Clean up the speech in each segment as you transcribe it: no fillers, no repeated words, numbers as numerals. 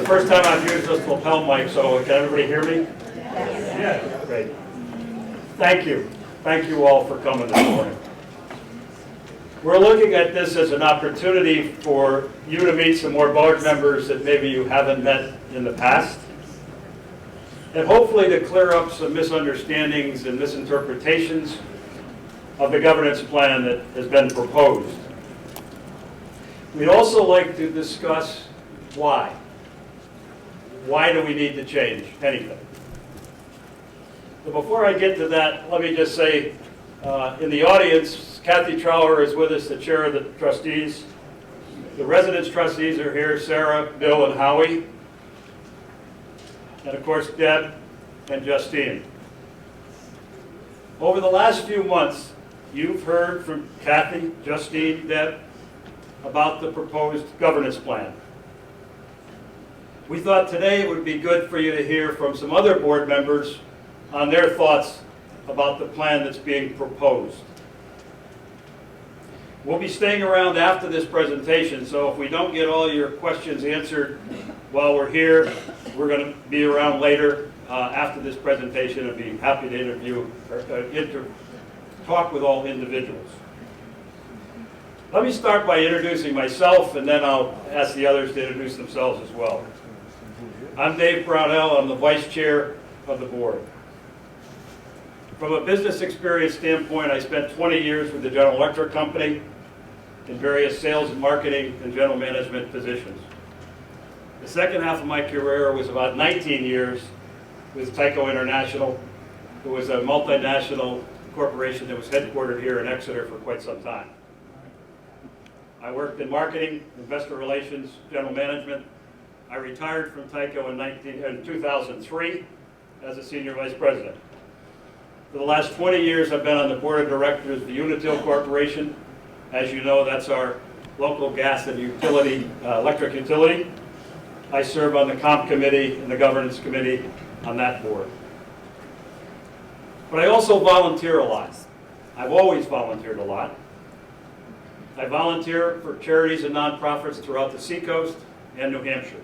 the first time I've used this lapel mic, so can everybody hear me? Yeah. Great. Thank you. Thank you all for coming this morning. We're looking at this as an opportunity for you to meet some more board members that maybe you haven't met in the past, and hopefully to clear up some misunderstandings and misinterpretations of the governance plan that has been proposed. We'd also like to discuss why. Why do we need to change anything? But before I get to that, let me just say, in the audience, Kathy Trower is with us, the chair of the trustees. The residence trustees are here, Sarah, Bill, and Howie. And of course, Deb and Justine. Over the last few months, you've heard from Kathy, Justine, Deb, about the proposed governance plan. We thought today it would be good for you to hear from some other board members on their thoughts about the plan that's being proposed. We'll be staying around after this presentation, so if we don't get all your questions answered while we're here, we're going to be around later after this presentation and be happy to interview or talk with all individuals. Let me start by introducing myself, and then I'll ask the others to introduce themselves as well. I'm Dave Brownell. I'm the vice chair of the board. From a business experience standpoint, I spent 20 years with the General Electric Company in various sales and marketing and general management positions. The second half of my career was about 19 years with Tyco International, who was a multinational corporation that was headquartered here in Exeter for quite some time. I worked in marketing, investor relations, general management. I retired from Tyco in 2003 as a senior vice president. For the last 20 years, I've been on the board of directors of the Unitil Corporation. As you know, that's our local gas and utility, electric utility. I serve on the comp committee and the governance committee on that board. But I also volunteer a lot. I've always volunteered a lot. I volunteer for charities and nonprofits throughout the Seacoast and New Hampshire.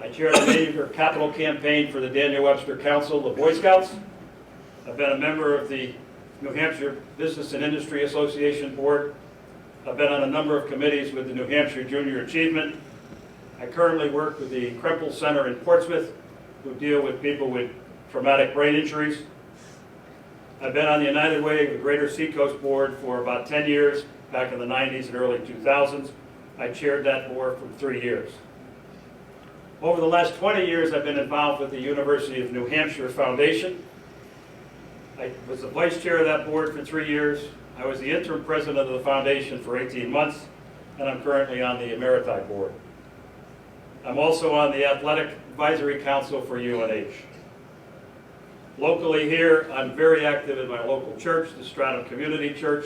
I chair the major capital campaign for the Daniel Webster Council, the Boy Scouts. I've been a member of the New Hampshire Business and Industry Association Board. I've been on a number of committees with the New Hampshire Junior Achievement. I currently work with the Kremple Center in Portsmouth, who deal with people with traumatic brain injuries. I've been on the United Way of the Greater Seacoast Board for about 10 years, back in the 90s and early 2000s. I chaired that board for 3 years. Over the last 20 years, I've been involved with the University of New Hampshire Foundation. I was the vice chair of that board for 3 years. I was the interim president of the foundation for 18 months, and I'm currently on the Emeriti board. I'm also on the Athletic Advisory Council for UNH. Locally here, I'm very active in my local church, the Stratham Community Church,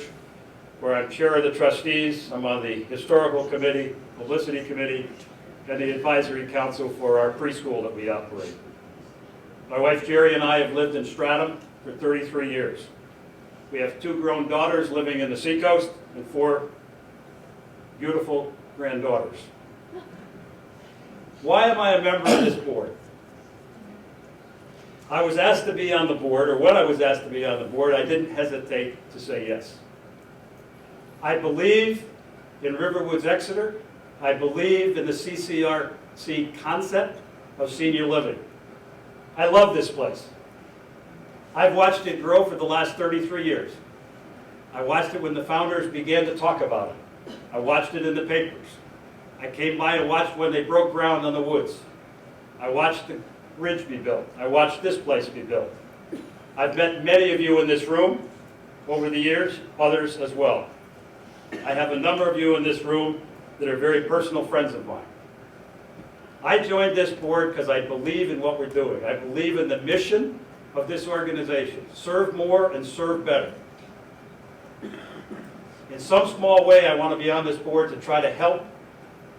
where I'm chair of the trustees. I'm on the historical committee, publicity committee, and the advisory council for our preschool that we operate. My wife Jerry and I have lived in Stratham for 33 years. We have 2 grown daughters living in the Seacoast and 4 beautiful granddaughters. Why am I a member of this board? I was asked to be on the board, or when I was asked to be on the board, I didn't hesitate to say yes. I believe in Riverwoods Exeter. I believe in the CCRC concept of senior living. I love this place. I've watched it grow for the last 33 years. I watched it when the founders began to talk about it. I watched it in the papers. I came by and watched when they broke ground on the woods. I watched the bridge be built. I watched this place be built. I've met many of you in this room over the years, others as well. I have a number of you in this room that are very personal friends of mine. I joined this board because I believe in what we're doing. I believe in the mission of this organization. Serve more and serve better. In some small way, I want to be on this board to try to help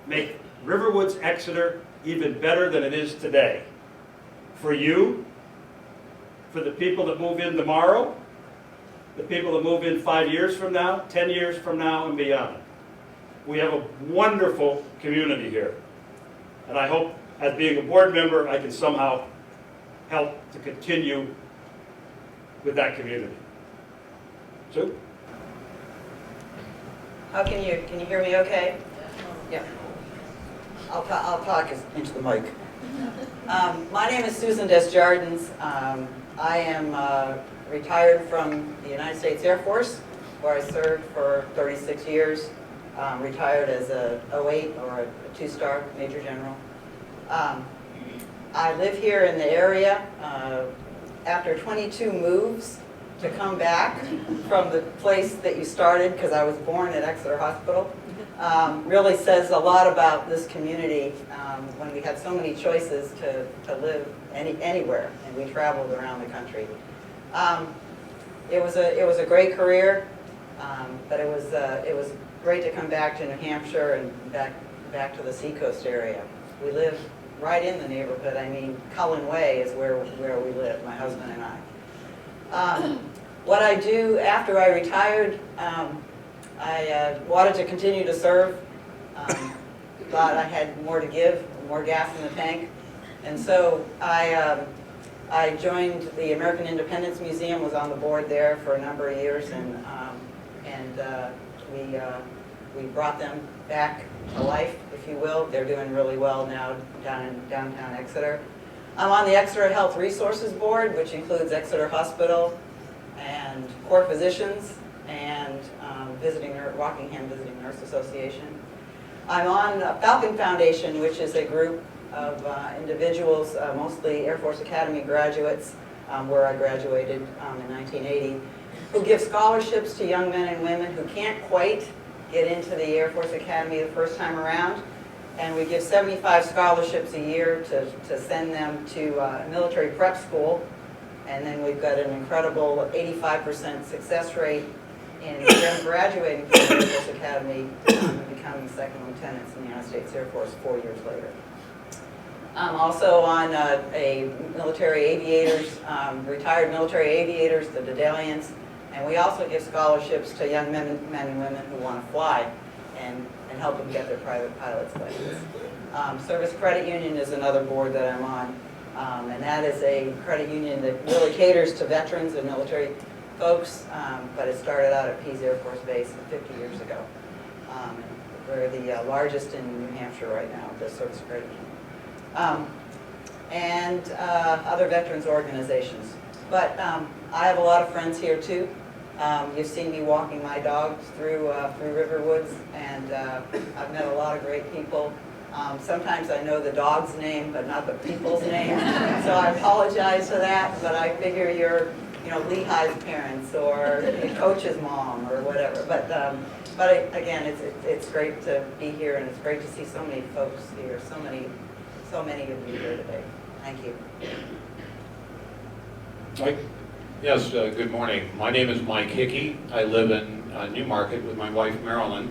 make Riverwoods Exeter even better than it is today. For you, for the people that move in tomorrow, the people that move in 5 years from now, 10 years from now, and beyond. We have a wonderful community here. And I hope, as being a board member, I can somehow help to continue with that community. Sue? Can you hear me okay? Yeah. I'll talk into the mic. My name is Susan Desjardins. I am retired from the United States Air Force, where I served for 36 years. Retired as a 08 or a 2-star Major General. I live here in the area. After 22 moves to come back from the place that you started, because I was born at Exeter Hospital, really says a lot about this community when we had so many choices to live anywhere, and we traveled around the country. It was a great career, but it was great to come back to New Hampshire and back to the Seacoast area. We live right in the neighborhood. I mean, Cullen Way is where we live, my husband and I. What I do after I retired, I wanted to continue to serve. Thought I had more to give, more gas in the tank, and so I joined the American Independence Museum. Was on the board there for a number of years, and we brought them back to life, if you will. They're doing really well now down in downtown Exeter. I'm on the Exeter Health Resources Board, which includes Exeter Hospital and Core Physicians and Rockingham Visiting Nurse Association. I'm on Falcon Foundation, which is a group of individuals, mostly Air Force Academy graduates, where I graduated in 1980, who give scholarships to young men and women who can't quite get into the Air Force Academy the first time around. And we give 75 scholarships a year to send them to military prep school. And then we've got an incredible 85% success rate in them graduating from the Air Force Academy and becoming second lieutenants in the United States Air Force 4 years later. I'm also on a military aviators, retired military aviators, the Dedalians, and we also give scholarships to young men and women who want to fly and help them get their private pilot's license. Service Credit Union is another board that I'm on, and that is a credit union that really caters to veterans and military folks, but it started out at Pease Air Force Base 50 years ago. We're the largest in New Hampshire right now, the Service Credit Union. And other veterans organizations. But I have a lot of friends here too. You've seen me walking my dogs through River Woods, and I've met a lot of great people. Sometimes I know the dog's name, but not the people's name, so I apologize for that, but I figure you're, Lehi's parents, or the coach's mom, or whatever. But again, it's great to be here, and it's great to see so many folks here, so many of you here today. Thank you. Mike? Yes, good morning. My name is Mike Hickey. I live in Newmarket with my wife, Marilyn.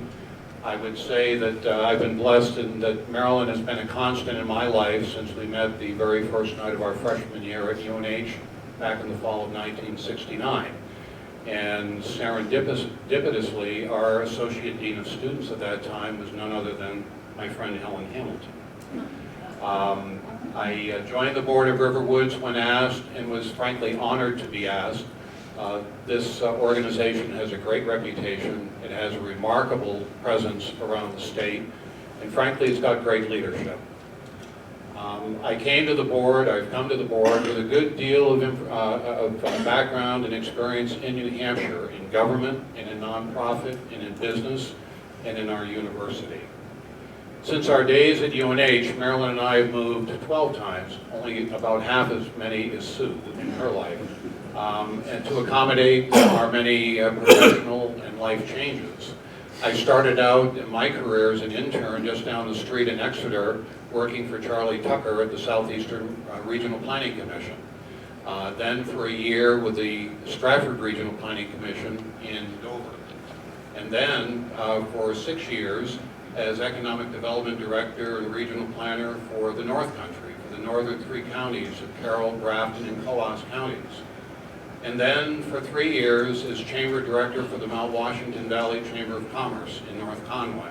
I would say that I've been blessed and that Marilyn has been a constant in my life since we met the very first night of our freshman year at UNH back in the fall of 1969. And serendipitously, our Associate Dean of Students at that time was none other than my friend Helen Hamilton. I joined the board of River Woods when asked, and was frankly honored to be asked. This organization has a great reputation. It has a remarkable presence around the state, and frankly, it's got great leadership. I've come to the board with a good deal of background and experience in New Hampshire, in government, and in nonprofit, and in business, and in our university. Since our days at UNH, Marilyn and I have moved 12 times, only about half as many as Sue in her life, and to accommodate our many professional and life changes. I started out in my career as an intern just down the street in Exeter, working for Charlie Tucker at the Southeastern Regional Planning Commission. Then for a year with the Stratford Regional Planning Commission in Dover. And then for 6 years as Economic Development Director and Regional Planner for the North Country, for the northern 3 counties of Carroll, Grafton, and Coos counties. And then for 3 years as Chamber Director for the Mount Washington Valley Chamber of Commerce in North Conway.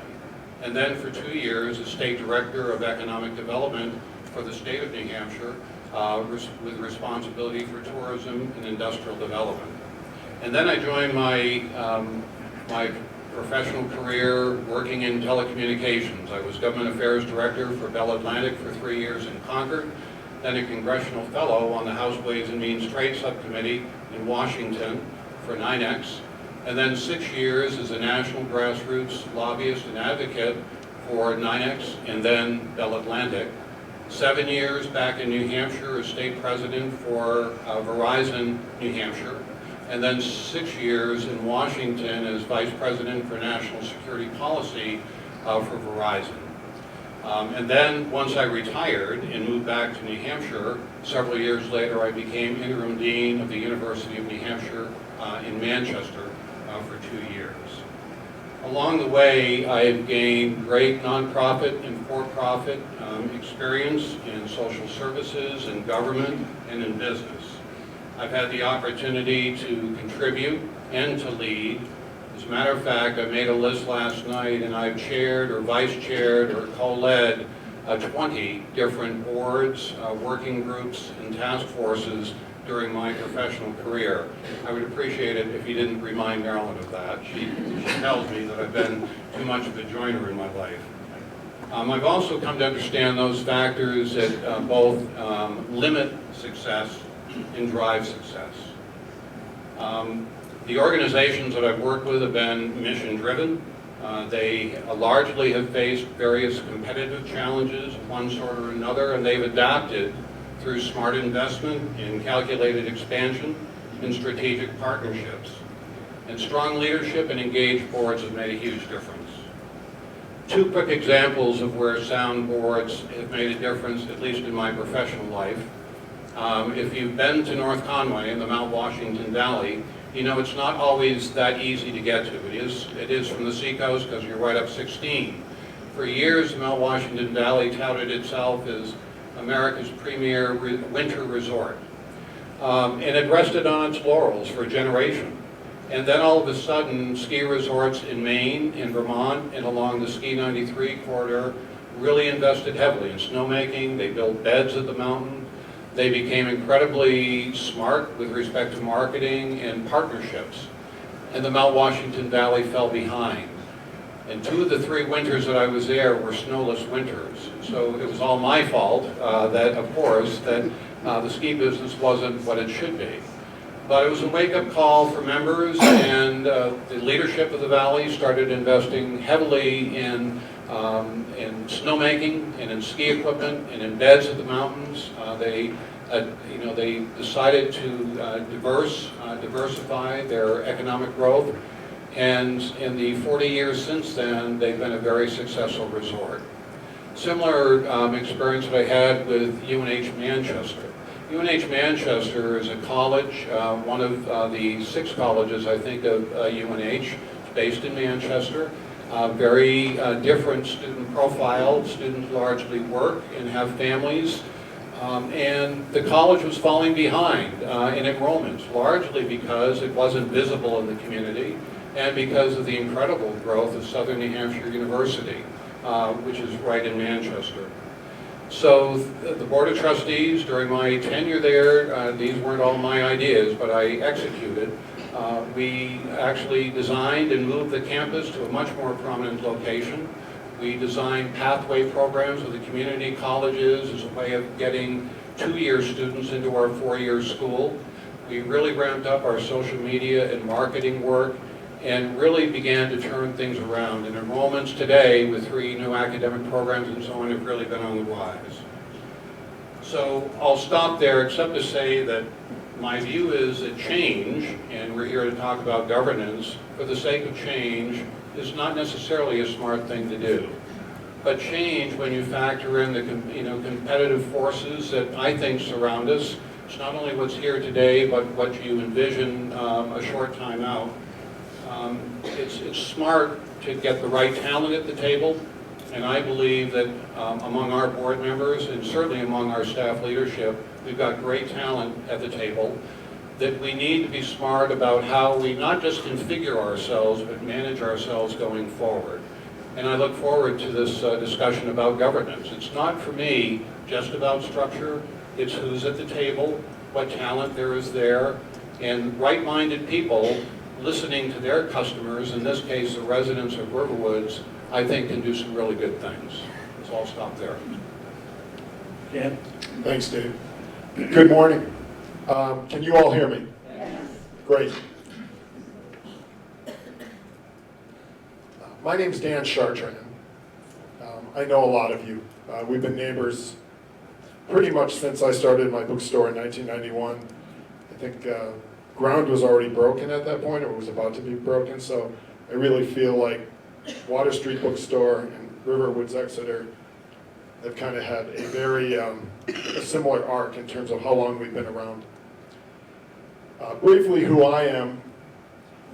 and then for 2 years as State Director of Economic Development for the state of New Hampshire, with responsibility for tourism and industrial development. And then I joined my professional career working in telecommunications. I was Government Affairs Director for Bell Atlantic for 3 years in Concord, then a Congressional Fellow on the House Ways and Means Trade Subcommittee in Washington for NYNEX, and then 6 years as a national grassroots lobbyist and advocate for NYNEX and then Bell Atlantic. 7 years back in New Hampshire as state president for Verizon New Hampshire, and then 6 years in Washington as vice president for national security policy for Verizon. And then once I retired and moved back to New Hampshire, several years later I became interim dean of the University of New Hampshire in Manchester for 2 years. Along the way, I've gained great nonprofit and for-profit experience in social services, in government, and in business. I've had the opportunity to contribute and to lead. As a matter of fact, I made a list last night and I've chaired or vice-chaired or co-led 20 different boards, working groups, and task forces during my professional career. I would appreciate it if you didn't remind Marilyn of that. She tells me that I've been too much of a joiner in my life. I've also come to understand those factors that both limit success and drive success. The organizations that I've worked with have been mission-driven. They largely have faced various competitive challenges of one sort or another, and they've adapted through smart investment in calculated expansion and strategic partnerships. And strong leadership and engaged boards have made a huge difference. 2 quick examples of where sound boards have made a difference, at least in my professional life. If you've been to North Conway in the Mount Washington Valley, you know it's not always that easy to get to. It is from the seacoast because you're right up 16. For years, the Mount Washington Valley touted itself as America's premier winter resort. And it rested on its laurels for a generation. And then all of a sudden, ski resorts in Maine, in Vermont, and along the Ski 93 corridor really invested heavily in snowmaking. They built beds at the mountain. They became incredibly smart with respect to marketing and partnerships. And the Mount Washington Valley fell behind. And 2 of the 3 winters that I was there were snowless winters. So it was all my fault that, of course, that the ski business wasn't what it should be. But it was a wake-up call for members, and the leadership of the Valley started investing heavily in snowmaking and in ski equipment and in beds at the mountains. They decided to diversify their economic growth, and in the 40 years since then, they've been a very successful resort. Similar experience that I had with UNH Manchester. UNH Manchester is a college, one of the 6 colleges, I think, of UNH. It's based in Manchester. Very different student profile. Students largely work and have families. And the college was falling behind in enrollments, largely because it wasn't visible in the community and because of the incredible growth of Southern New Hampshire University, which is right in Manchester. So the Board of Trustees, during my tenure there, these weren't all my ideas, but I executed. We actually designed and moved the campus to a much more prominent location. We designed pathway programs with the community colleges as a way of getting 2-year students into our 4-year school. We really ramped up our social media and marketing work and really began to turn things around. And enrollments today, with 3 new academic programs and so on, have really been on the rise. So I'll stop there, except to say that my view is that change, and we're here to talk about governance, for the sake of change, is not necessarily a smart thing to do. But change, when you factor in the competitive forces that I think surround us, it's not only what's here today, but what you envision a short time out. It's smart to get the right talent at the table, and I believe that among our board members and certainly among our staff leadership, we've got great talent at the table, that we need to be smart about how we not just configure ourselves, but manage ourselves going forward. and I look forward to this discussion about governance. It's not for me just about structure, it's who's at the table, what talent there is there, and right-minded people listening to their customers, in this case the residents of Riverwoods, I think can do some really good things. So I'll stop there. Ken? Thanks, Dave. Good morning. Can you all hear me? Yes. Great. My name's Dan Chartrand. I know a lot of you. We've been neighbors pretty much since I started my bookstore in 1991. I think ground was already broken at that point, or was about to be broken, so I really feel like Water Street Bookstore and Riverwoods Exeter have kind of had a very a similar arc in terms of how long we've been around. Briefly, who I am.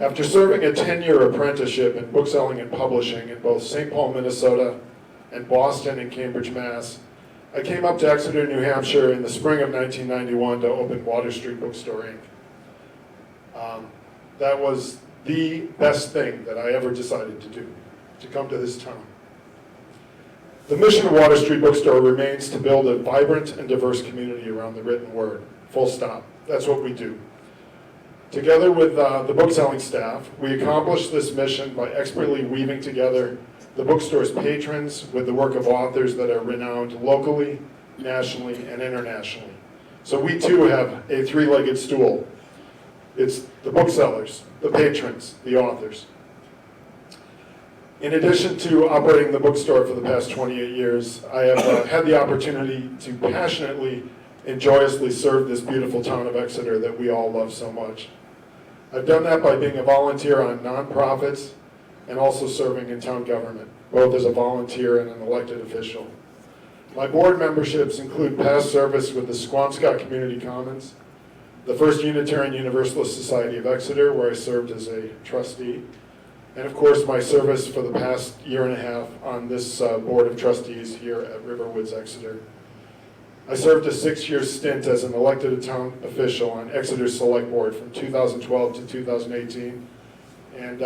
After serving a 10-year apprenticeship in bookselling and publishing in both St. Paul, Minnesota, and Boston and Cambridge, Mass., I came up to Exeter, New Hampshire in the spring of 1991 to open Water Street Bookstore, Inc. That was the best thing that I ever decided to do, to come to this town. The mission of Water Street Bookstore remains to build a vibrant and diverse community around the written word, full stop. That's what we do. Together with the bookselling staff, we accomplish this mission by expertly weaving together the bookstore's patrons with the work of authors that are renowned locally, nationally, and internationally. So we too have a three-legged stool. It's the booksellers, the patrons, the authors. In addition to operating the bookstore for the past 28 years, I have had the opportunity to passionately and joyously serve this beautiful town of Exeter that we all love so much. I've done that by being a volunteer on nonprofits and also serving in town government, both as a volunteer and an elected official. My board memberships include past service with the Squamscott Community Commons, the First Unitarian Universalist Society of Exeter, where I served as a trustee, and of course my service for the past year and a half on this board of trustees here at Riverwoods Exeter. I served a 6-year stint as an elected town official on Exeter's Select Board from 2012 to 2018, and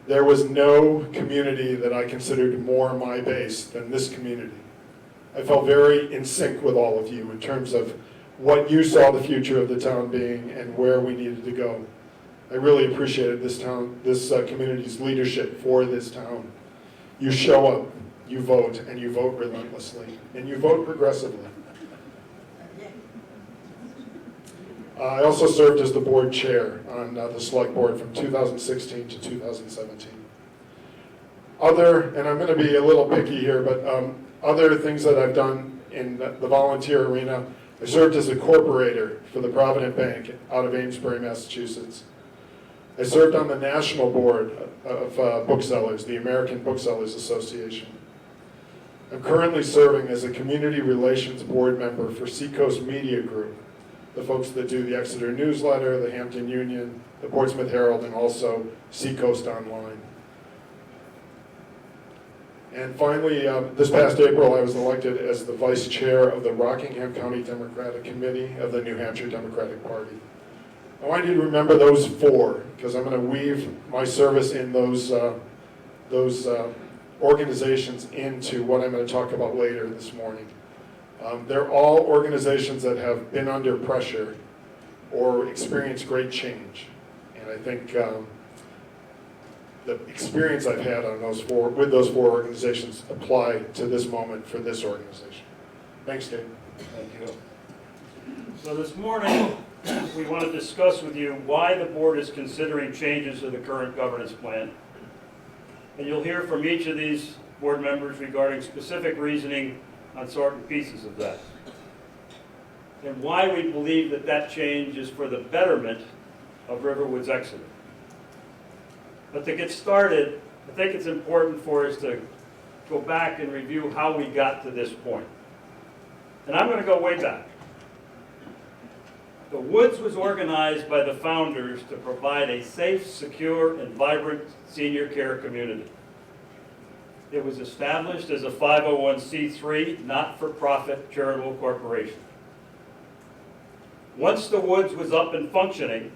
there was no community that I considered more my base than this community. I felt very in sync with all of you in terms of what you saw the future of the town being and where we needed to go. I really appreciated this community's leadership for this town. You show up, you vote, and you vote relentlessly, and you vote progressively. I also served as the board chair on the select board from 2016 to 2017. And I'm going to be a little picky here, but other things that I've done in the volunteer arena, I served as a corporator for the Provident Bank out of Amesbury, Massachusetts. I served on the national board of booksellers, the American Booksellers Association. I'm currently serving as a community relations board member for Seacoast Media Group, the folks that do the Exeter Newsletter, the Hampton Union, the Portsmouth Herald, and also Seacoast Online. And finally, this past April, I was elected as the vice chair of the Rockingham County Democratic Committee of the New Hampshire Democratic Party. I want you to remember those four, because I'm going to weave my service in those organizations into what I'm going to talk about later this morning. They're all organizations that have been under pressure or experienced great change. And I think the experience I've had on with those four organizations apply to this moment for this organization. Thanks, Dave. Thank you. So this morning, we want to discuss with you why the board is considering changes to the current governance plan. And you'll hear from each of these board members regarding specific reasoning on certain pieces of that. And why we believe that that change is for the betterment of Riverwoods Exeter. But to get started, I think it's important for us to go back and review how we got to this point. And I'm going to go way back. The Woods was organized by the founders to provide a safe, secure, and vibrant senior care community. It was established as a 501c3, not-for-profit charitable corporation. Once the Woods was up and functioning,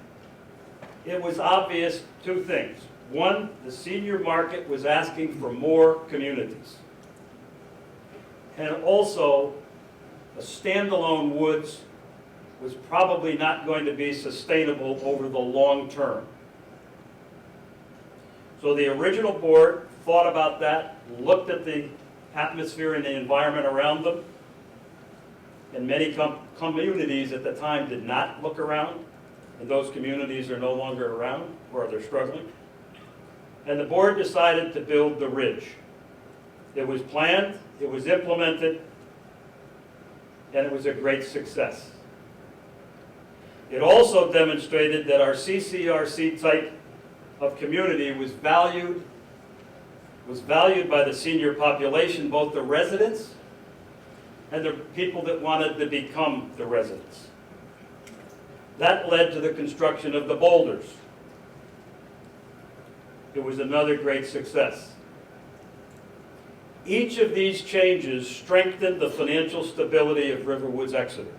it was obvious two things. One, the senior market was asking for more communities. And also, a standalone Woods was probably not going to be sustainable over the long term. So the original board thought about that, looked at the atmosphere and the environment around them, and many communities at the time did not look around, and those communities are no longer around, or they're struggling. And the board decided to build the Ridge. It was planned, it was implemented, and it was a great success. It also demonstrated that our CCRC type of community was valued by the senior population, both the residents and the people that wanted to become the residents. That led to the construction of the boulders. It was another great success. Each of these changes strengthened the financial stability of Riverwoods Exeter.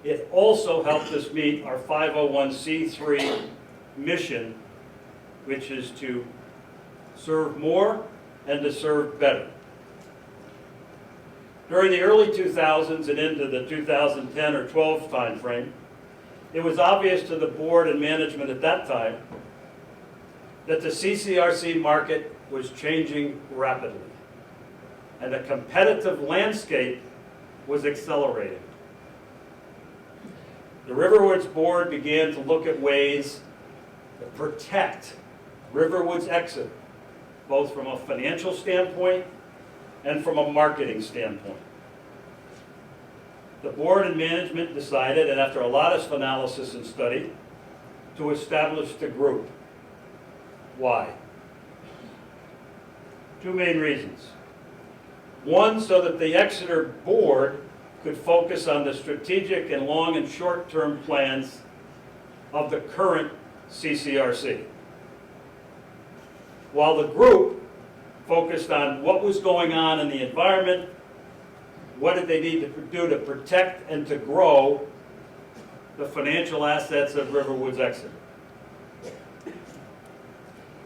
It also helped us meet our 501c3 mission, which is to serve more and to serve better. During the early 2000s and into the 2010 or 12 timeframe, it was obvious to the board and management at that time that the CCRC market was changing rapidly, and the competitive landscape was accelerating. The Riverwoods board began to look at ways to protect Riverwoods Exeter, both from a financial standpoint and from a marketing standpoint. The board and management decided, and after a lot of analysis and study, to establish the group. Why? Two main reasons. One, so that the Exeter board could focus on the strategic and long and short-term plans of the current CCRC, while the group focused on what was going on in the environment, what did they need to do to protect and to grow the financial assets of Riverwoods Exeter.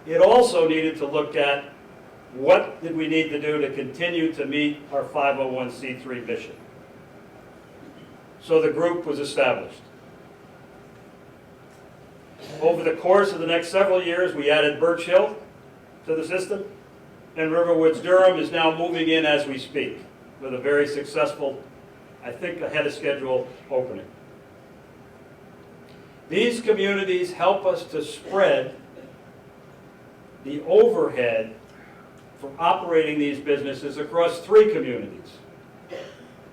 It also needed to look at what did we need to do to continue to meet our 501c3 mission. So the group was established. Over the course of the next several years, we added Birch Hill to the system, and Riverwoods Durham is now moving in as we speak with a very successful, I think ahead of schedule, opening. These communities help us to spread the overhead for operating these businesses across 3 communities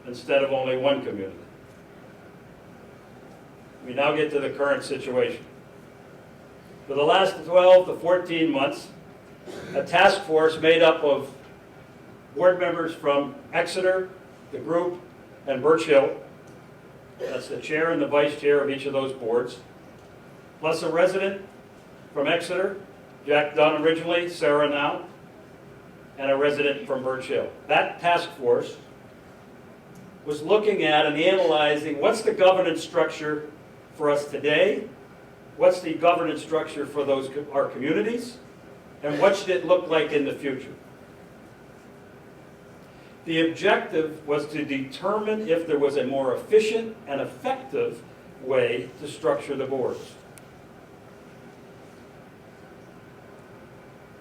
instead of only 1 community. We now get to the current situation. For the last 12 to 14 months, a task force made up of board members from Exeter, the group, and Birch Hill, that's the chair and the vice chair of each of those boards, plus a resident from Exeter, Jack Dunn originally, Sarah now, and a resident from Birch Hill. That task force was looking at and analyzing what's the governance structure for us today, what's the governance structure for our communities, and what should it look like in the future. The objective was to determine if there was a more efficient and effective way to structure the boards.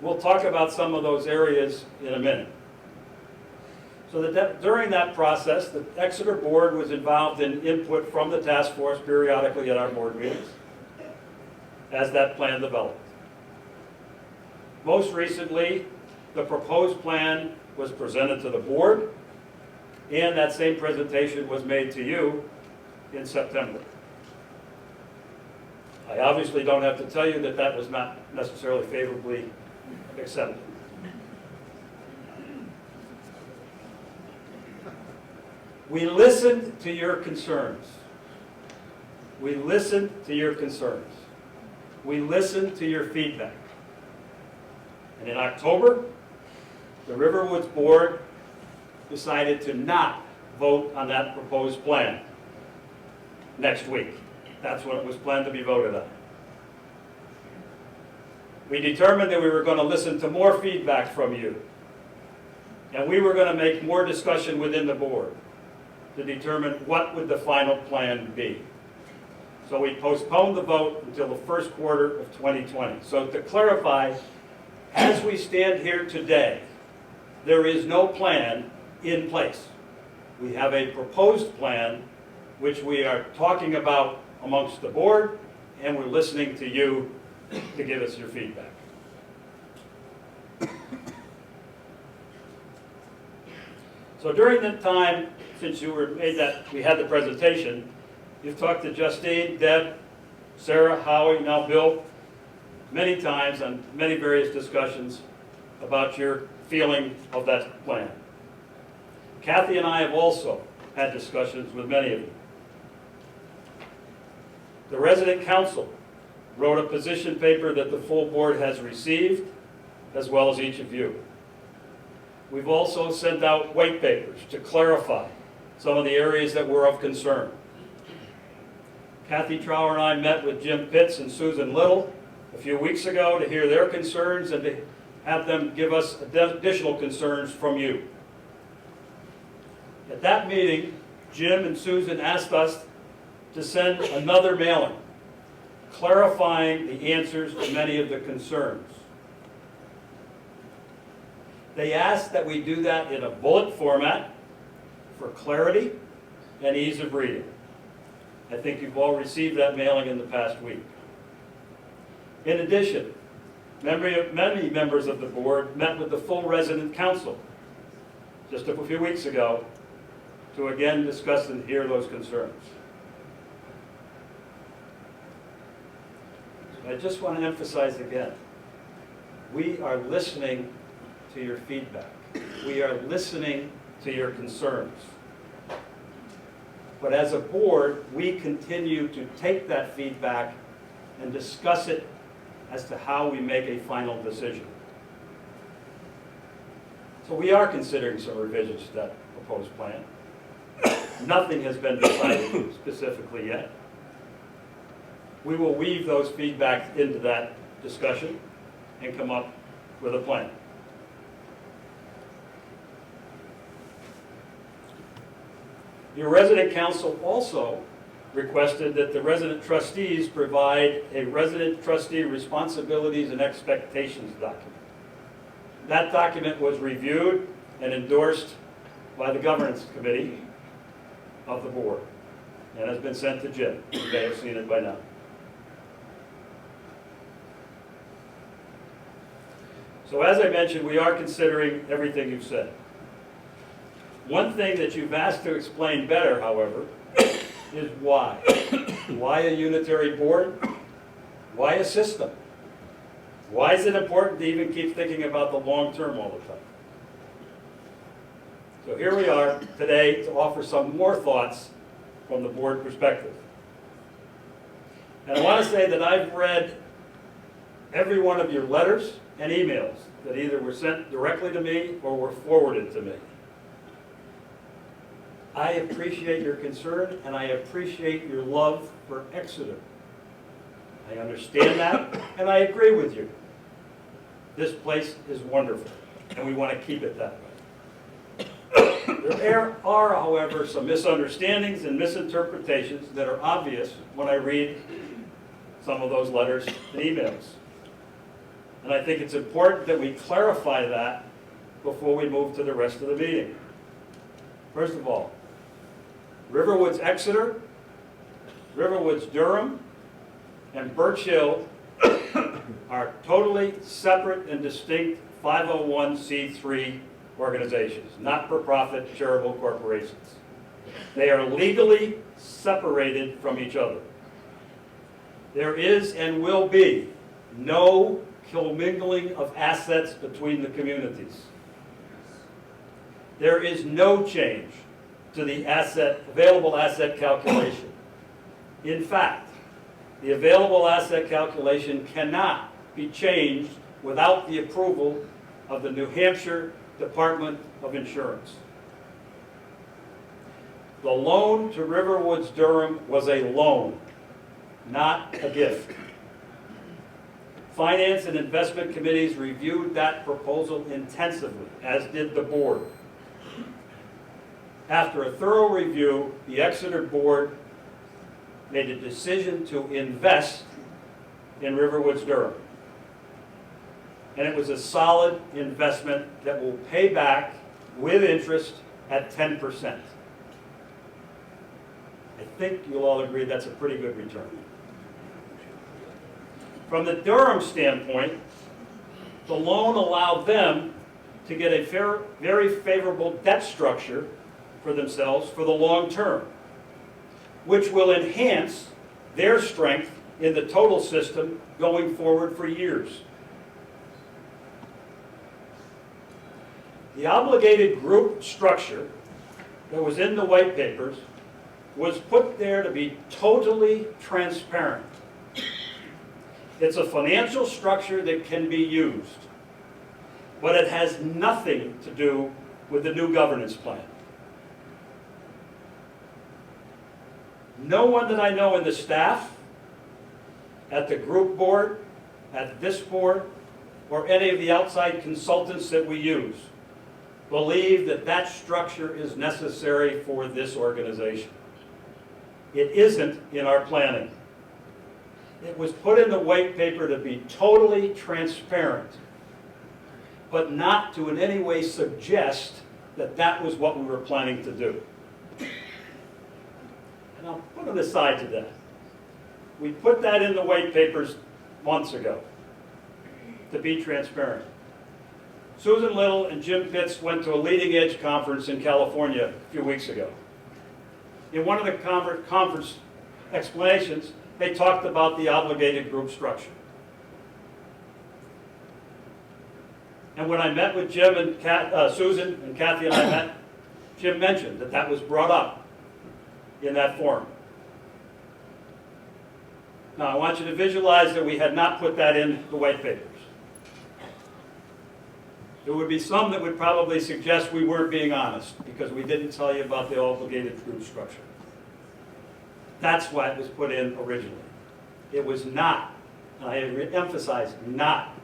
We'll talk about some of those areas in a minute. So during that process, the Exeter board was involved in input from the task force periodically at our board meetings as that plan developed. Most recently, the proposed plan was presented to the board, and that same presentation was made to you in September. I obviously don't have to tell you that that was not necessarily favorably accepted. We listened to your concerns. We listened to your concerns. We listened to your feedback. And in October, the Riverwoods board decided to not vote on that proposed plan next week. That's when it was planned to be voted on. we determined that we were going to listen to more feedback from you. And we were going to make more discussion within the board to determine what would the final plan be. So we postponed the vote until the first quarter of 2020. So to clarify, as we stand here today, there is no plan in place. We have a proposed plan which we are talking about amongst the board, and we're listening to you to give us your feedback. So during the time since you were made that, we had the presentation, you've talked to Justine, Deb, Sarah, Howie, now Bill, many times on many various discussions about your feeling of that plan. Kathy and I have also had discussions with many of you. The resident council wrote a position paper that the full board has received, as well as each of you. We've also sent out white papers to clarify some of the areas that were of concern. Kathy Trower and I met with Jim Pitts and Susan Little a few weeks ago to hear their concerns and to have them give us additional concerns from you. At that meeting, Jim and Susan asked us to send another mailing clarifying the answers to many of the concerns. They asked that we do that in a bullet format for clarity and ease of reading. I think you've all received that mailing in the past week. In addition, many members of the board met with the full resident council just a few weeks ago to again discuss and hear those concerns. I just want to emphasize again, we are listening to your feedback. We are listening to your concerns. But as a board, we continue to take that feedback and discuss it as to how we make a final decision. So we are considering some revisions to that proposed plan. Nothing has been decided specifically yet. We will weave those feedback into that discussion and come up with a plan. Your resident council also requested that the resident trustees provide a resident trustee responsibilities and expectations document. That document was reviewed and endorsed by the governance committee of the board and has been sent to Jim. You may have seen it by now. So as I mentioned, we are considering everything you've said. One thing that you've asked to explain better, however, is why. Why a unitary board? Why a system? Why is it important to even keep thinking about the long term all the time? So here we are today to offer some more thoughts from the board perspective. And I want to say that I've read every one of your letters and emails that either were sent directly to me or were forwarded to me. I appreciate your concern and I appreciate your love for Exeter. I understand that and I agree with you. This place is wonderful and we want to keep it that way. There are, however, some misunderstandings and misinterpretations that are obvious when I read some of those letters and emails. And I think it's important that we clarify that before we move to the rest of the meeting. First of all, Riverwoods Exeter, Riverwoods Durham, and Birch Hill are totally separate and distinct 501c3 organizations, not-for-profit charitable corporations. They are legally separated from each other. There is and will be no commingling of assets between the communities. There is no change to the available asset calculation. In fact, the available asset calculation cannot be changed without the approval of the New Hampshire Department of Insurance. The loan to Riverwoods Durham was a loan, not a gift. Finance and Investment Committees reviewed that proposal intensively, as did the board. After a thorough review, the Exeter board made a decision to invest in Riverwoods Durham. And it was a solid investment that will pay back with interest at 10%. I think you'll all agree that's a pretty good return. From the Durham standpoint, the loan allowed them to get a very favorable debt structure for themselves for the long term, which will enhance their strength in the total system going forward for years. The obligated group structure that was in the white papers was put there to be totally transparent. It's a financial structure that can be used, but it has nothing to do with the new governance plan. No one that I know in the staff, at the group board, at this board, or any of the outside consultants that we use, believe that that structure is necessary for this organization. It isn't in our planning. It was put in the white paper to be totally transparent, but not to in any way suggest that that was what we were planning to do. And I'll put an aside to that. We put that in the white papers months ago to be transparent. Susan Little and Jim Pitts went to a leading edge conference in California a few weeks ago. In one of the conference explanations, they talked about the obligated group structure. And when I met with Jim and Susan and Kathy and I met, Jim mentioned that that was brought up in that forum. Now I want you to visualize that we had not put that in the white papers. There would be some that would probably suggest we weren't being honest because we didn't tell you about the obligated group structure. That's why it was put in originally. It was not, and I emphasize not,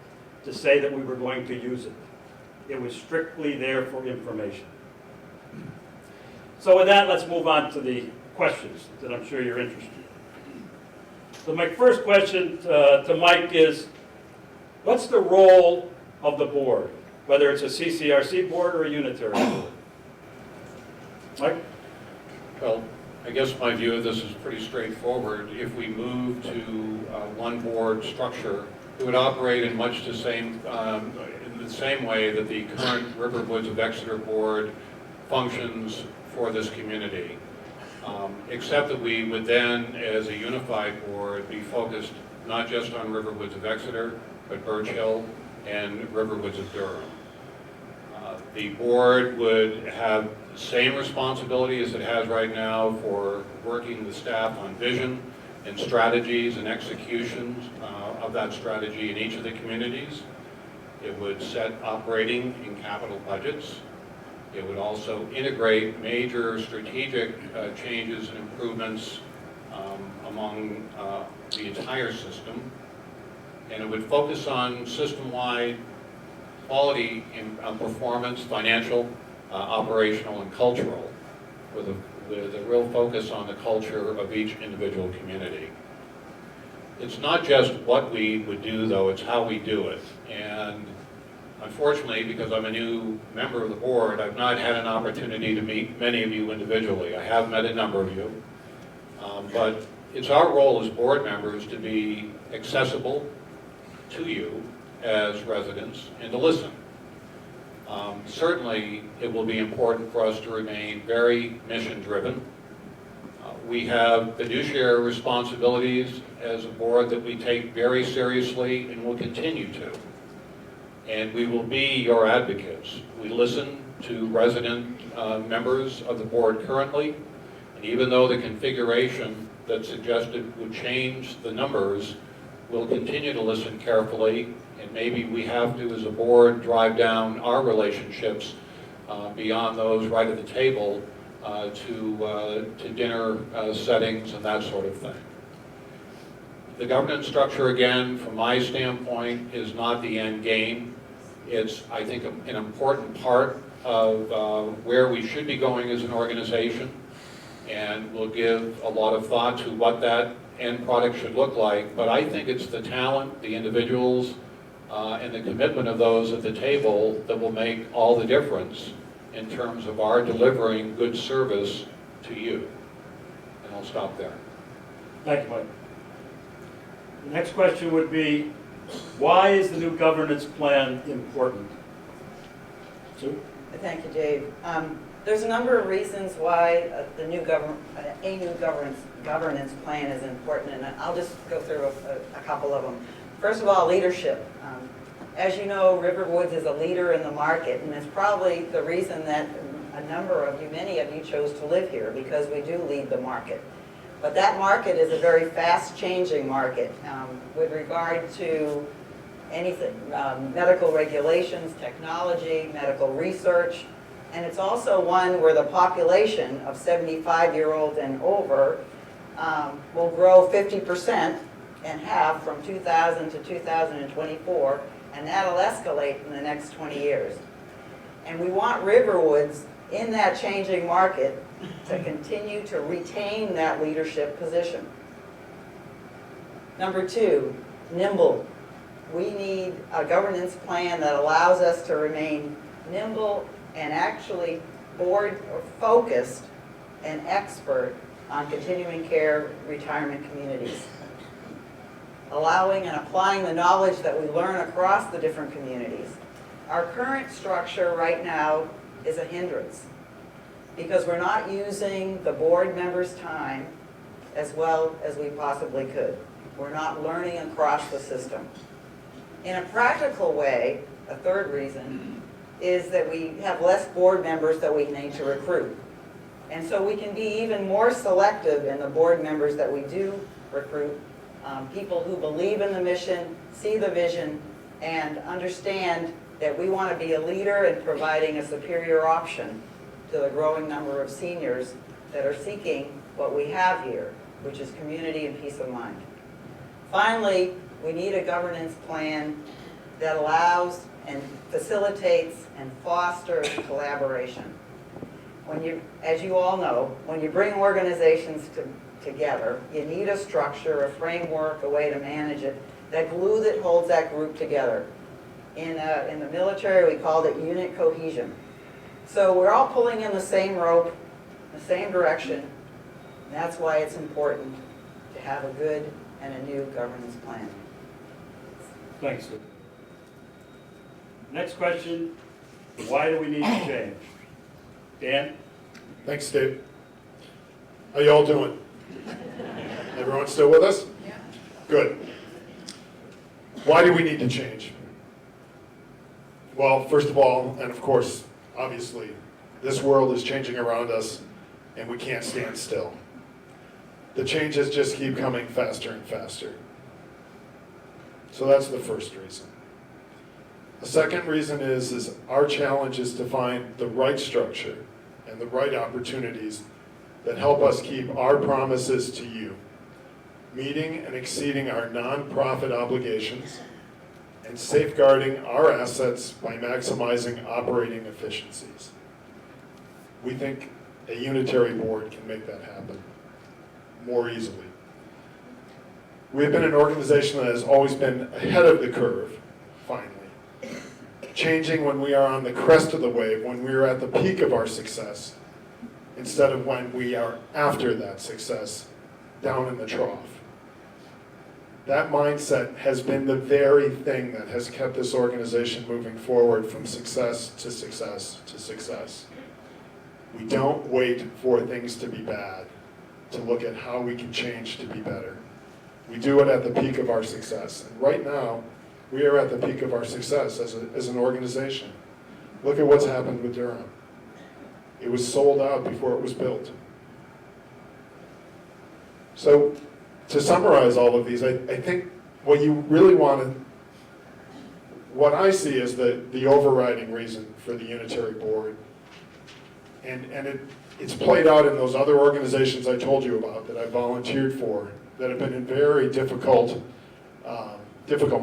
to say that we were going to use it. It was strictly there for information. So with that, let's move on to the questions that I'm sure you're interested in. So my first question to Mike is, what's the role of the board, whether it's a CCRC board or a unitary board? Mike? Well, I guess my view of this is pretty straightforward. If we move to one board structure, it would operate in much the same way that the current Riverwoods of Exeter board functions for this community, except that we would then, as a unified board, be focused not just on Riverwoods of Exeter, but Birch Hill and Riverwoods of Durham. The board would have the same responsibility as it has right now for working with staff on vision and strategies and executions of that strategy in each of the communities. It would set operating and capital budgets. It would also integrate major strategic changes and improvements among the entire system. And it would focus on system-wide quality in performance, financial, operational, and cultural, with a real focus on the culture of each individual community. It's not just what we would do, though, it's how we do it. And unfortunately, because I'm a new member of the board, I've not had an opportunity to meet many of you individually. I have met a number of you. But it's our role as board members to be accessible to you as residents and to listen. Certainly, it will be important for us to remain very mission-driven. We have fiduciary responsibilities as a board that we take very seriously and will continue to. And we will be your advocates. We listen to resident members of the board currently, and even though the configuration that's suggested would change the numbers, we'll continue to listen carefully, and maybe we have to, as a board, drive down our relationships beyond those right at the table to dinner settings and that sort of thing. The governance structure, again, from my standpoint, is not the end game. It's, I think, an important part of where we should be going as an organization, and we'll give a lot of thought to what that end product should look like. But I think it's the talent, the individuals, and the commitment of those at the table that will make all the difference in terms of our delivering good service to you. And I'll stop there. Thank you, Mike. The next question would be, why is the new governance plan important? Sue? Thank you, Dave. There's a number of reasons why a new governance plan is important, and I'll just go through a couple of them. First of all, leadership. As you know, Riverwoods is a leader in the market, and it's probably the reason that a number of you, many of you, chose to live here, because we do lead the market. But that market is a very fast-changing market with regard to anything, medical regulations, technology, medical research, and it's also one where the population of 75-year-olds and over will grow 50% and have from 2000 to 2024, and that'll escalate in the next 20 years. And we want Riverwoods in that changing market to continue to retain that leadership position. Number two, nimble. We need a governance plan that allows us to remain nimble and actually board focused and expert on continuing care retirement communities. Allowing and applying the knowledge that we learn across the different communities. Our current structure right now is a hindrance because we're not using the board members' time as well as we possibly could. We're not learning across the system. In a practical way, a third reason is that we have less board members that we need to recruit. And so we can be even more selective in the board members that we do recruit, people who believe in the mission, see the vision, and understand that we want to be a leader in providing a superior option to the growing number of seniors that are seeking what we have here, which is community and peace of mind. Finally, we need a governance plan that allows and facilitates and fosters collaboration. As you all know, when you bring organizations together, you need a structure, a framework, a way to manage it, that glue that holds that group together. In the military, we called it unit cohesion. So we're all pulling in the same rope, the same direction, and that's why it's important to have a good and a new governance plan. Thanks, Sue. Next question, why do we need to change? Dan? Thanks, Dave. How you all doing? Everyone still with us? Yeah. Good. Why do we need to change? Well, first of all, and of course, obviously, this world is changing around us, and we can't stand still. The changes just keep coming faster and faster. So that's the first reason. The second reason is our challenge is to find the right structure and the right opportunities that help us keep our promises to you, meeting and exceeding our nonprofit obligations, and safeguarding our assets by maximizing operating efficiencies. We think a unitary board can make that happen more easily. We have been an organization that has always been ahead of the curve, finally. Changing when we are on the crest of the wave, when we are at the peak of our success, instead of when we are after that success, down in the trough. That mindset has been the very thing that has kept this organization moving forward from success to success to success. We don't wait for things to be bad to look at how we can change to be better. We do it at the peak of our success. And right now, we are at the peak of our success as an organization. Look at what's happened with Durham. It was sold out before it was built. So, to summarize all of these, I think what you really want to, what I see is the overriding reason for the unitary board. And it's played out in those other organizations I told you about that I volunteered for that have been in very difficult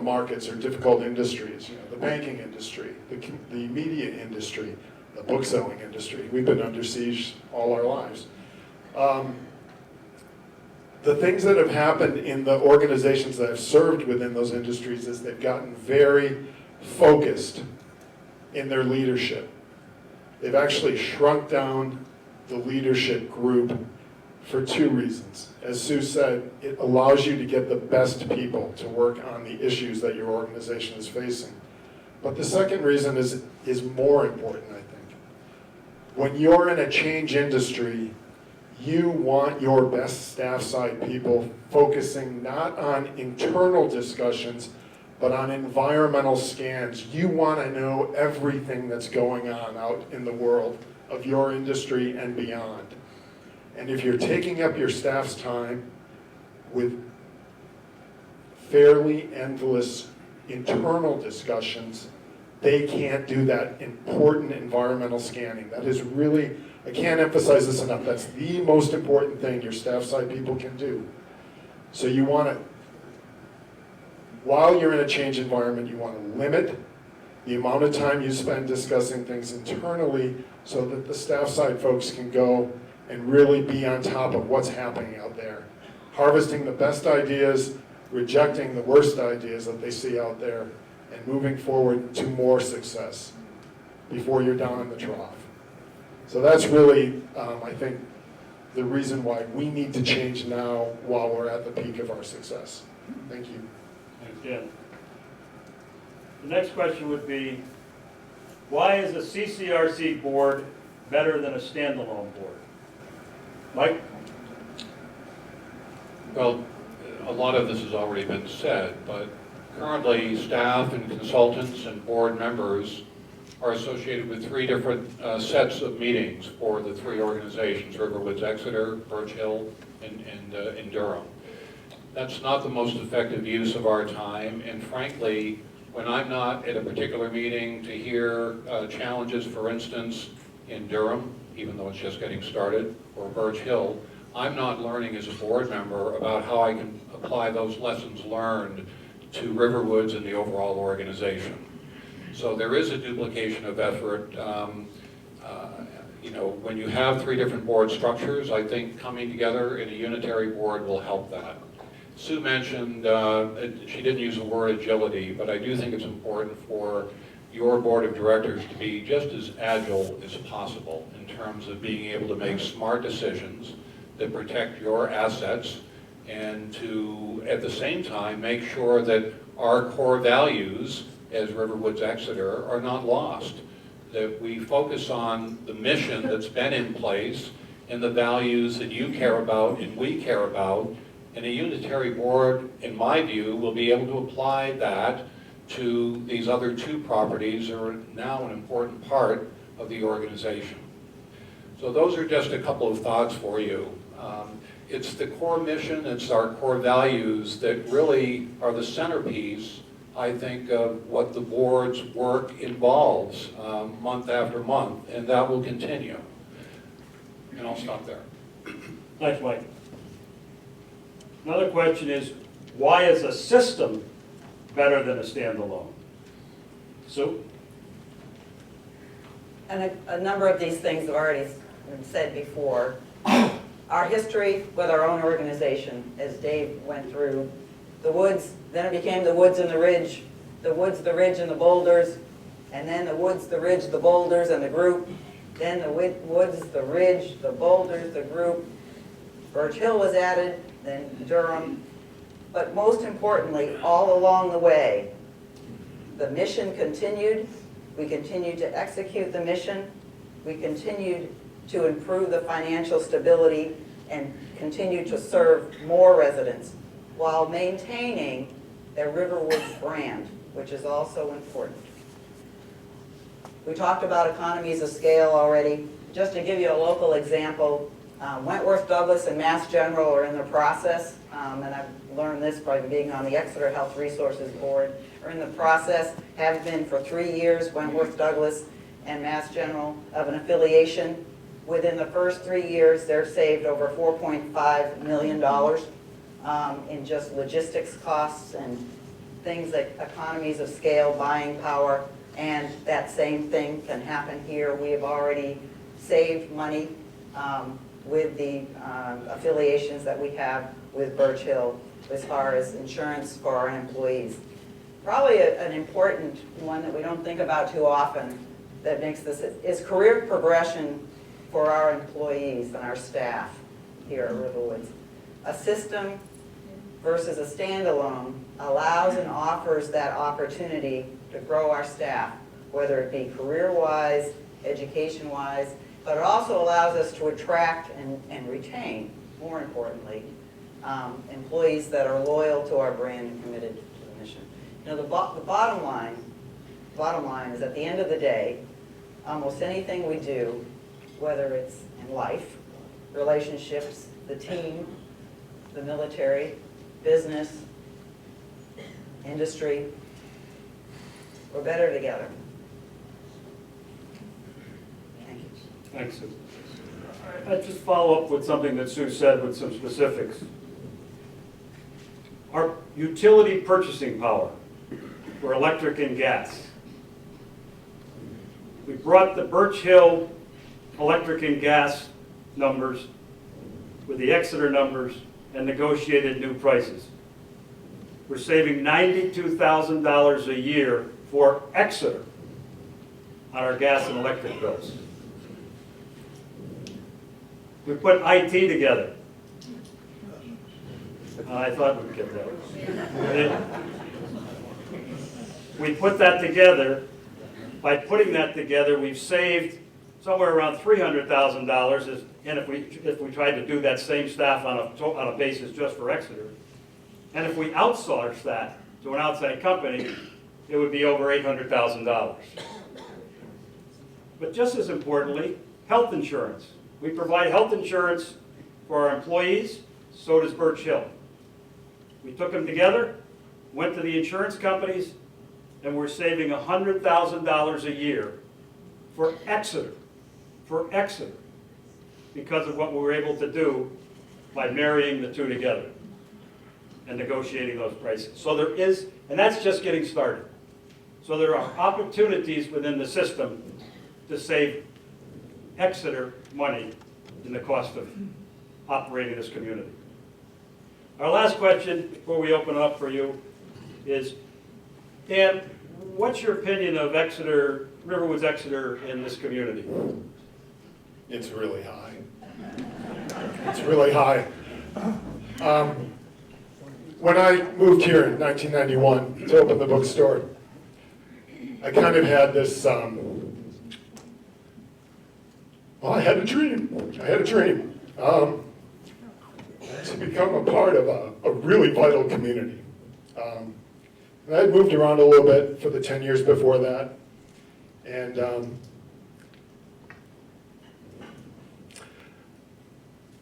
markets or difficult industries. You know, the banking industry, the media industry, the book selling industry. We've been under siege all our lives. The things that have happened in the organizations that have served within those industries is they've gotten very focused in their leadership. They've actually shrunk down the leadership group for two reasons. As Sue said, it allows you to get the best people to work on the issues that your organization is facing. But the second reason is more important, I think. When you're in a change industry, you want your best staff side people focusing not on internal discussions, but on environmental scans. You want to know everything that's going on out in the world of your industry and beyond. And if you're taking up your staff's time with fairly endless internal discussions, they can't do that important environmental scanning. That is really, I can't emphasize this enough, that's the most important thing your staff side people can do. So you want to, while you're in a change environment, you want to limit the amount of time you spend discussing things internally so that the staff side folks can go and really be on top of what's happening out there. Harvesting the best ideas, rejecting the worst ideas that they see out there, and moving forward to more success before you're down in the trough. So that's really, I think, the reason why we need to change now while we're at the peak of our success. Thank you. Thanks, Dan. The next question would be, why is a CCRC board better than a standalone board? Mike? Well, a lot of this has already been said, but currently staff and consultants and board members are associated with three different sets of meetings for the three organizations, Riverwoods Exeter, Birch Hill, and Durham. That's not the most effective use of our time, and frankly, when I'm not at a particular meeting to hear challenges, for instance, in Durham, even though it's just getting started, or Birch Hill, I'm not learning as a board member about how I can apply those lessons learned to Riverwoods and the overall organization. So there is a duplication of effort. You know, when you have three different board structures, I think coming together in a unitary board will help that. Sue mentioned, she didn't use the word agility, but I do think it's important for your board of directors to be just as agile as possible in terms of being able to make smart decisions that protect your assets and to, at the same time, make sure that our core values as Riverwoods Exeter are not lost, that we focus on the mission that's been in place and the values that you care about and we care about, and a unitary board, in my view, will be able to apply that to these other two properties that are now an important part of the organization. So those are just a couple of thoughts for you. It's the core mission, it's our core values that really are the centerpiece, I think, of what the board's work involves month after month, and that will continue. And I'll stop there. Thanks, Mike. Another question is, why is a system better than a standalone? Sue? And a number of these things have already been said before. Our history with our own organization, as Dave went through, the woods, then it became the woods and the ridge, the woods, the ridge, and the boulders, and then the woods, the ridge, the boulders, and the group, then the woods, the ridge, the boulders, the group. Birch Hill was added, then Durham. But most importantly, all along the way, the mission continued. We continued to execute the mission. We continued to improve the financial stability and continue to serve more residents while maintaining their Riverwoods brand, which is also important. We talked about economies of scale already. Just to give you a local example, Wentworth Douglas and Mass General are in the process, and I've learned this by being on the Exeter Health Resources Board, are in the process, have been for 3 years, Wentworth Douglas and Mass General, of an affiliation. Within the first 3 years, they're saved over $4.5 million in just logistics costs and things like economies of scale, buying power, and that same thing can happen here. We have already saved money with the affiliations that we have with Birch Hill as far as insurance for our employees. Probably an important one that we don't think about too often that makes this is career progression for our employees and our staff here at Riverwoods. A system versus a standalone allows and offers that opportunity to grow our staff, whether it be career-wise, education-wise, but it also allows us to attract and retain, more importantly, employees that are loyal to our brand and committed to the mission. You know, the bottom line is at the end of the day, almost anything we do, whether it's in life, relationships, the team, the military, business, industry, we're better together. Thank you. Thanks, Sue. I'd just follow up with something that Sue said with some specifics. Our utility purchasing power for electric and gas. We brought the Birch Hill electric and gas numbers with the Exeter numbers and negotiated new prices. We're saving $92,000 a year for Exeter on our gas and electric bills. We put IT together. I thought we'd get that. We put that together. By putting that together, we've saved somewhere around $300,000. And if we tried to do that same staff on a basis just for Exeter, and if we outsource that to an outside company, it would be over $800,000. But just as importantly, health insurance. We provide health insurance for our employees, so does Birch Hill. We took them together, went to the insurance companies, and we're saving $100,000 a year for Exeter, because of what we were able to do by marrying the two together and negotiating those prices. So there is, and that's just getting started. So there are opportunities within the system to save Exeter money in the cost of operating this community. Our last question before we open it up for you is, Dan, what's your opinion of Exeter, Riverwoods Exeter in this community? It's really high. It's really high. When I moved here in 1991 to open the bookstore, I kind of had this, well, I had a dream. To become a part of a really vital community. And I had moved around a little bit for the 10 years before that. And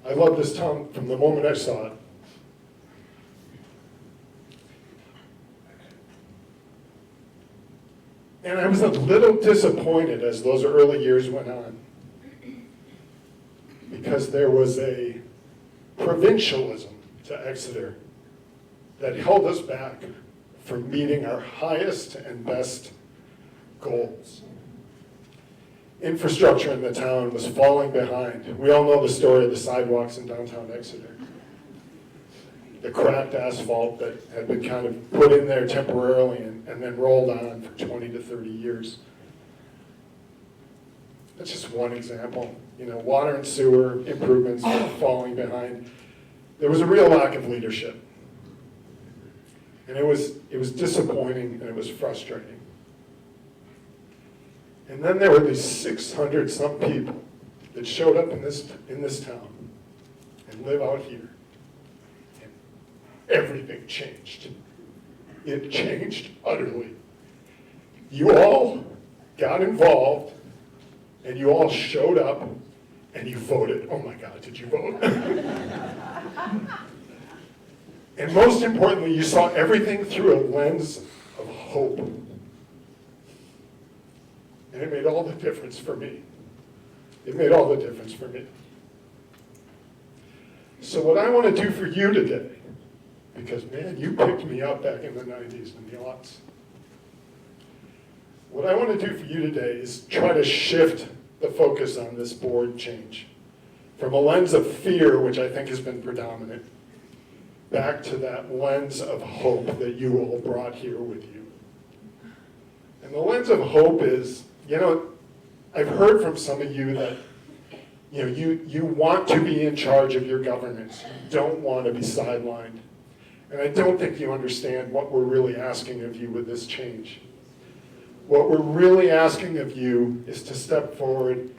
I love this town from the moment I saw it. And I was a little disappointed as those early years went on, because there was a provincialism to Exeter that held us back from meeting our highest and best goals. Infrastructure in the town was falling behind. We all know the story of the sidewalks in downtown Exeter. The cracked asphalt that had been kind of put in there temporarily and then rolled on for 20 to 30 years. That's just one example. You know, water and sewer improvements were falling behind. There was a real lack of leadership. And it was disappointing and it was frustrating. And then there were these 600-some people that showed up in this town and live out here. And everything changed. It changed utterly. You all got involved and you all showed up and you voted. Oh my God, did you vote? And most importantly, you saw everything through a lens of hope. And it made all the difference for me. It made all the difference for me. So what I want to do for you today because man, you picked me up back in the 90s and the aughts. What I want to do for you today is try to shift the focus on this board change from a lens of fear, which I think has been predominant, back to that lens of hope that you all brought here with you. And the lens of hope is, I've heard from some of you that, you want to be in charge of your governance. You don't want to be sidelined. And I don't think you understand what we're really asking of you with this change. What we're really asking of you is to step forward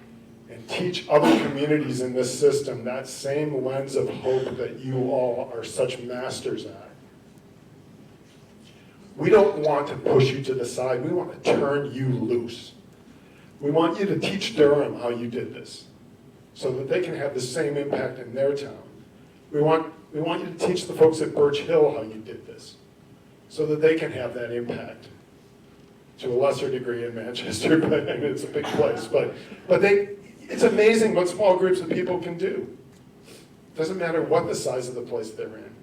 and teach other communities in this system that same lens of hope that you all are such masters at. We don't want to push you to the side. We want to turn you loose. We want you to teach Durham how you did this so that they can have the same impact in their town. We want you to teach the folks at Birch Hill how you did this so that they can have that impact. To a lesser degree in Manchester, but I mean, it's a big place. But it's amazing what small groups of people can do. Doesn't matter what the size of the place they're in.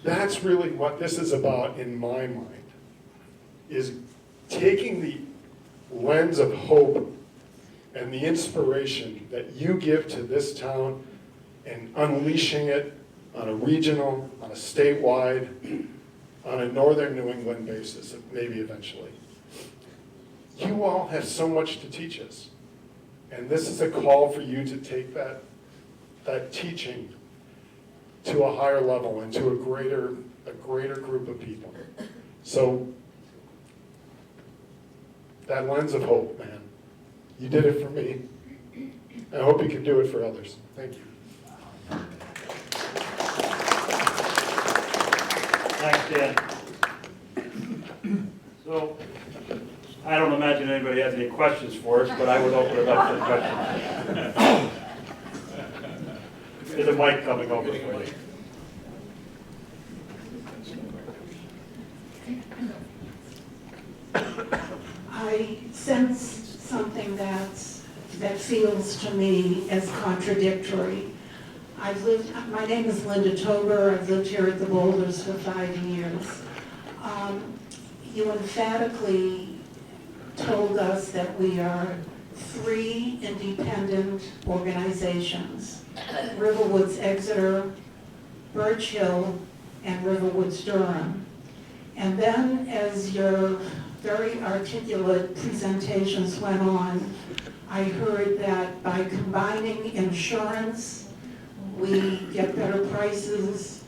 That's really what this is about in my mind, is taking the lens of hope and the inspiration that you give to this town and unleashing it on a regional, on a statewide, on a northern New England basis, maybe eventually. You all have so much to teach us. And this is a call for you to take that teaching to a higher level and to a greater group of people. So that lens of hope, man, you did it for me. I hope you can do it for others. Thank you. Thanks, Dan. So, I don't imagine anybody has any questions for us, but I would open it up for questions. There's a mic coming over for you. I sense something that feels to me as contradictory. My name is Linda Tober. I've lived here at the Boulders for 5 years. You emphatically told us that we are 3 independent organizations: Riverwoods Exeter, Birch Hill, and Riverwoods Durham. And then, as your very articulate presentations went on, I heard that by combining insurance, we get better prices.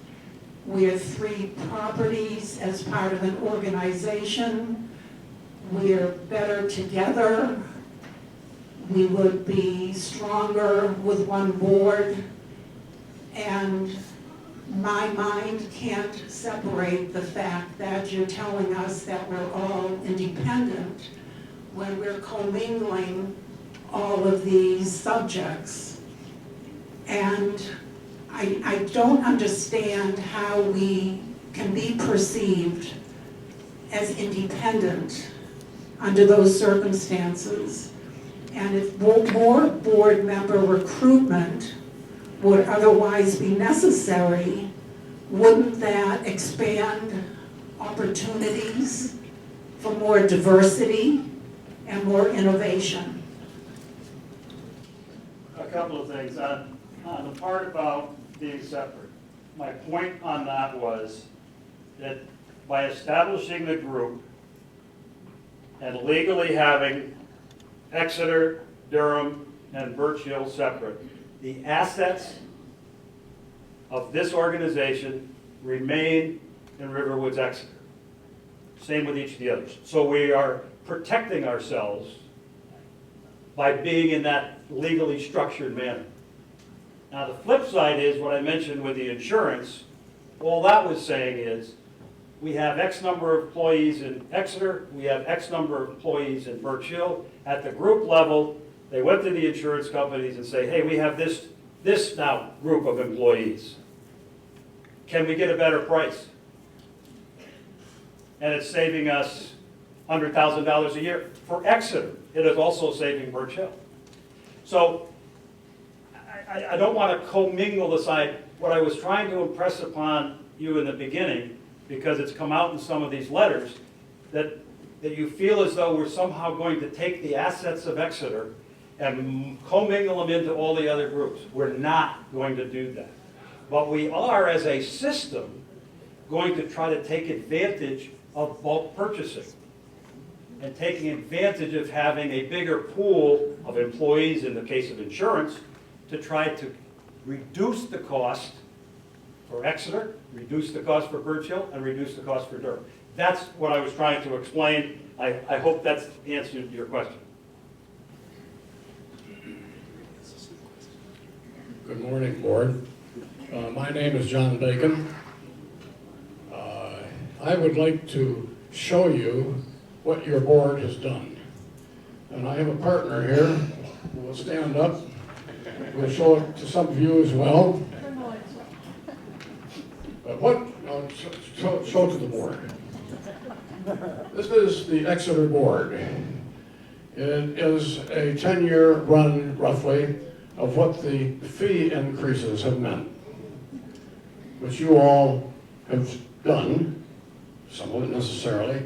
We are 3 properties as part of an organization. We're better together. We would be stronger with one board. And my mind can't separate the fact that you're telling us that we're all independent when we're commingling all of these subjects. And I don't understand how we can be perceived as independent under those circumstances. And if more board member recruitment would otherwise be necessary, wouldn't that expand opportunities for more diversity and more innovation? A couple of things. On the part about being separate, my point on that was that by establishing the group and legally having Exeter, Durham, and Birch Hill separate, the assets of this organization remain in Riverwoods Exeter. Same with each of the others. So we are protecting ourselves by being in that legally structured manner. Now the flip side is what I mentioned with the insurance. All that was saying is we have X number of employees in Exeter, we have X number of employees in Birch Hill. At the group level, they went to the insurance companies and say, hey, we have this now group of employees. Can we get a better price? And it's saving us $100,000 a year for Exeter. It is also saving Birch Hill. So I don't want to commingle the side. What I was trying to impress upon you in the beginning, because it's come out in some of these letters, that you feel as though we're somehow going to take the assets of Exeter and commingle them into all the other groups. We're not going to do that. But we are, as a system, going to try to take advantage of bulk purchasing and taking advantage of having a bigger pool of employees, in the case of insurance, to try to reduce the cost for Exeter, reduce the cost for Birch Hill, and reduce the cost for Durham. That's what I was trying to explain. I hope that's answered your question. Good morning, Board. My name is John Bacon. I would like to show you what your board has done. And I have a partner here who will stand up. We'll show it to some of you as well. But show it to the board. This is the Exeter board. It is a 10-year run, roughly, of what the fee increases have meant, which you all have done, some of it necessarily,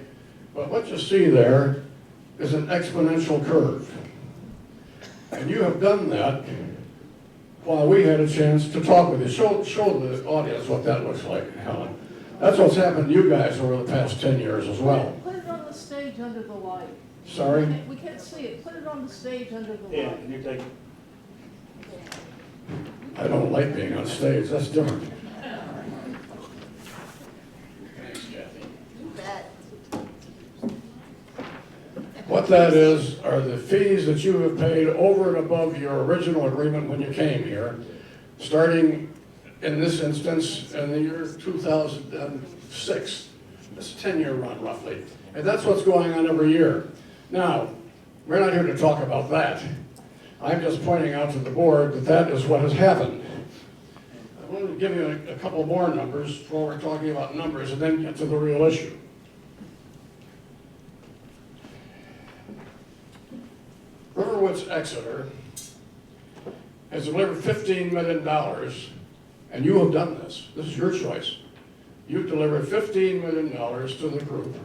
but what you see there is an exponential curve. And you have done that while we had a chance to talk with you. Show the audience what that looks like, Helen. That's what's happened to you guys over the past 10 years as well. Put it on the stage under the light. Sorry? We can't see it. Put it on the stage under the Dan, light. can you take it? I don't like being on stage, that's different. Thanks, Kathy. What that is are the fees that you have paid over and above your original agreement when you came here, starting in this instance in the year 2006. It's a 10-year run, roughly. And that's what's going on every year. Now, we're not here to talk about that. I'm just pointing out to the board that that is what has happened. I want to give you a couple more numbers while we're talking about numbers and then get to the real issue. Riverwoods Exeter has delivered $15 million, and you have done this. This is your choice. You've delivered $15 million to the group.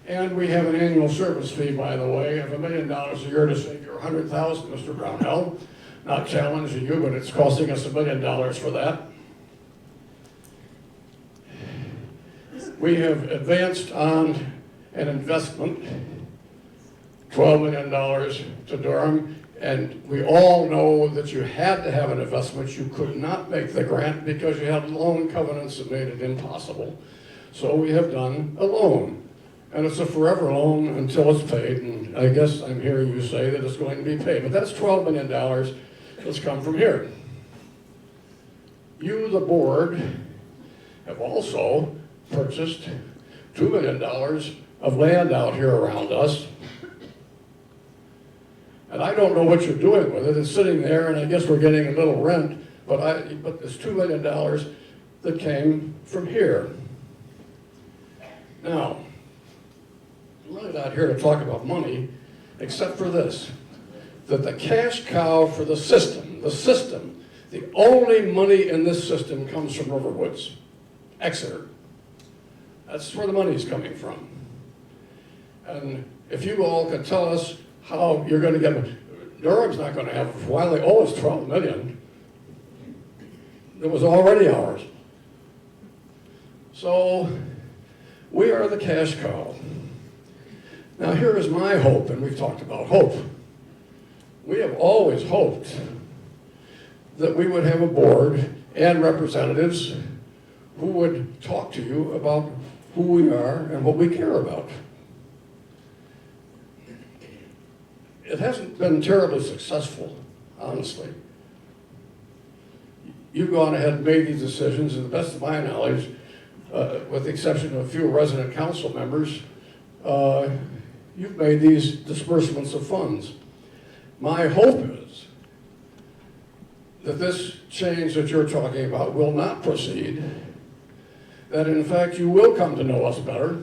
And we have an annual service fee, by the way, of $1 million a year to save you $100,000, Mr. Brownell. Not challenging you, but it's costing us $1 million for that. We have advanced on an investment, $12 million to Durham, and we all know that you had to have an investment. You could not make the grant because you had loan covenants that made it impossible. So we have done a loan, and it's a forever loan until it's paid, and I guess I'm hearing you say that it's going to be paid, but that's $12 million that's come from here. You, the board, have also purchased $2 million of land out here around us. And I don't know what you're doing with it. It's sitting there, and I guess we're getting a little rent, but it's $2 million that came from here. Now, I'm really not here to talk about money, except for this, that the cash cow for the system, the only money in this system comes from Riverwoods, Exeter. That's where the money's coming from. And if you all could tell us how you're going to get, Durham's not going to have it for a while. They owe us $12 million. It was already ours. So we are the cash cow. Now here is my hope, and we've talked about hope. We have always hoped that we would have a board and representatives who would talk to you about who we are and what we care about. It hasn't been terribly successful, honestly. You've gone ahead and made these decisions, and to the best of my knowledge, with the exception of a few resident council members, you've made these disbursements of funds. My hope is that this change that you're talking about will not proceed, that in fact you will come to know us better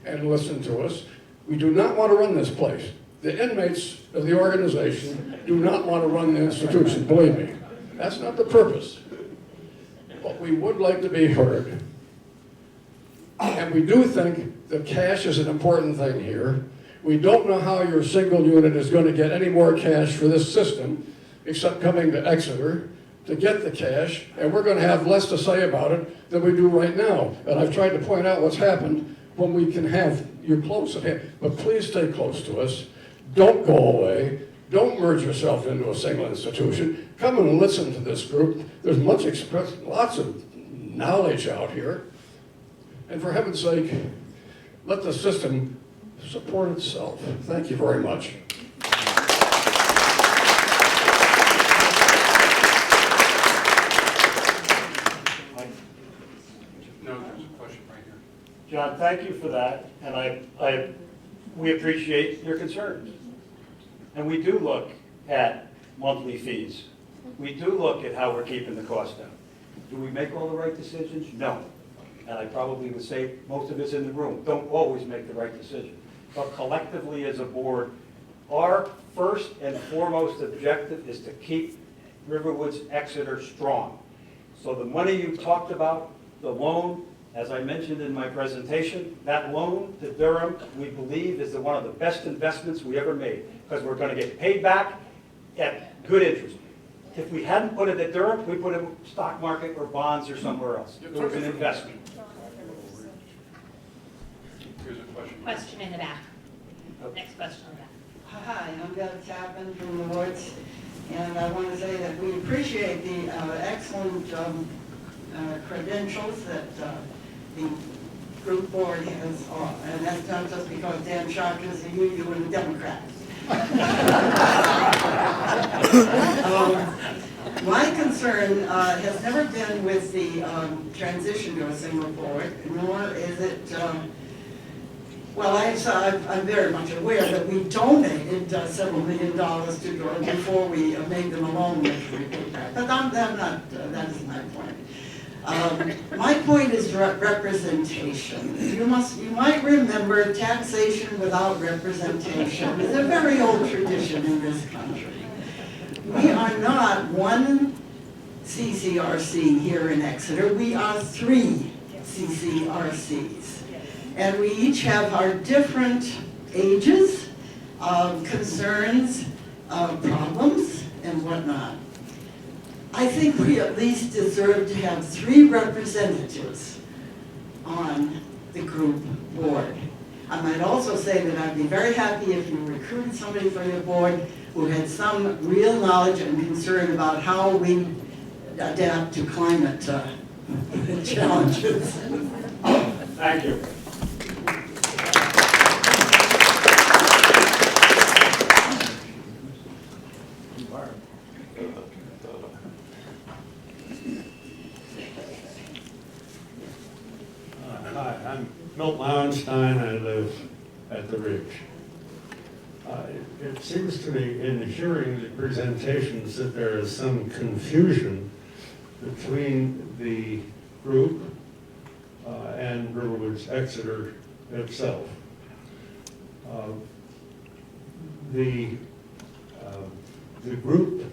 and listen to us. We do not want to run this place. The inmates of the organization do not want to run the institution, believe me. That's not the purpose. But we would like to be heard. And we do think that cash is an important thing here. We don't know how your single unit is going to get any more cash for this system, except coming to Exeter to get the cash, and we're going to have less to say about it than we do right now. And I've tried to point out what's happened when we can have you close at hand. But please stay close to us. Don't go away. Don't merge yourself into a single institution. Come and listen to this group. There's lots of knowledge out here. And for heaven's sake, let the system support itself. Thank you very much. No, there's a question right here. John, thank you for that, and we appreciate your concerns. And we do look at monthly fees. We do look at how we're keeping the cost down. Do we make all the right decisions? No. And I probably would say most of us in the room don't always make the right decision. But collectively as a board, our first and foremost objective is to keep Riverwoods Exeter strong. So the money you talked about, the loan, as I mentioned in my presentation, that loan to Durham, we believe is one of the best investments we ever made, because we're going to get paid back at good interest. If we hadn't put it at Durham, we put it in stock market or bonds or somewhere else. It was an investment. Here's a question. Question in the back. Next question in the back. Hi, I'm Deb Chapman from the Woods, and I want to say that we appreciate the excellent credentials that the group board has, and that's not just because Dan Sharp is a union and a Democrat. My concern has never been with the transition to a single board, nor is it, well, I'm very much aware that we donated several $1 million to Durham before we made them a loan, which we put back. But that isn't my point. My point is representation. You might remember taxation without representation is a very old tradition in this country. We are not one CCRC here in Exeter. We are 3 CCRCs. And we each have our different ages, concerns, problems, and whatnot. I think we at least deserve to have 3 representatives on the group board. I might also say that I'd be very happy if you recruited somebody for your board who had some real knowledge and concern about how we adapt to climate challenges. Thank you. Hi, I'm Milt Lowenstein. I live at the Ridge. It seems to me in hearing the presentations that there is some confusion between the group and Riverwoods Exeter itself. The group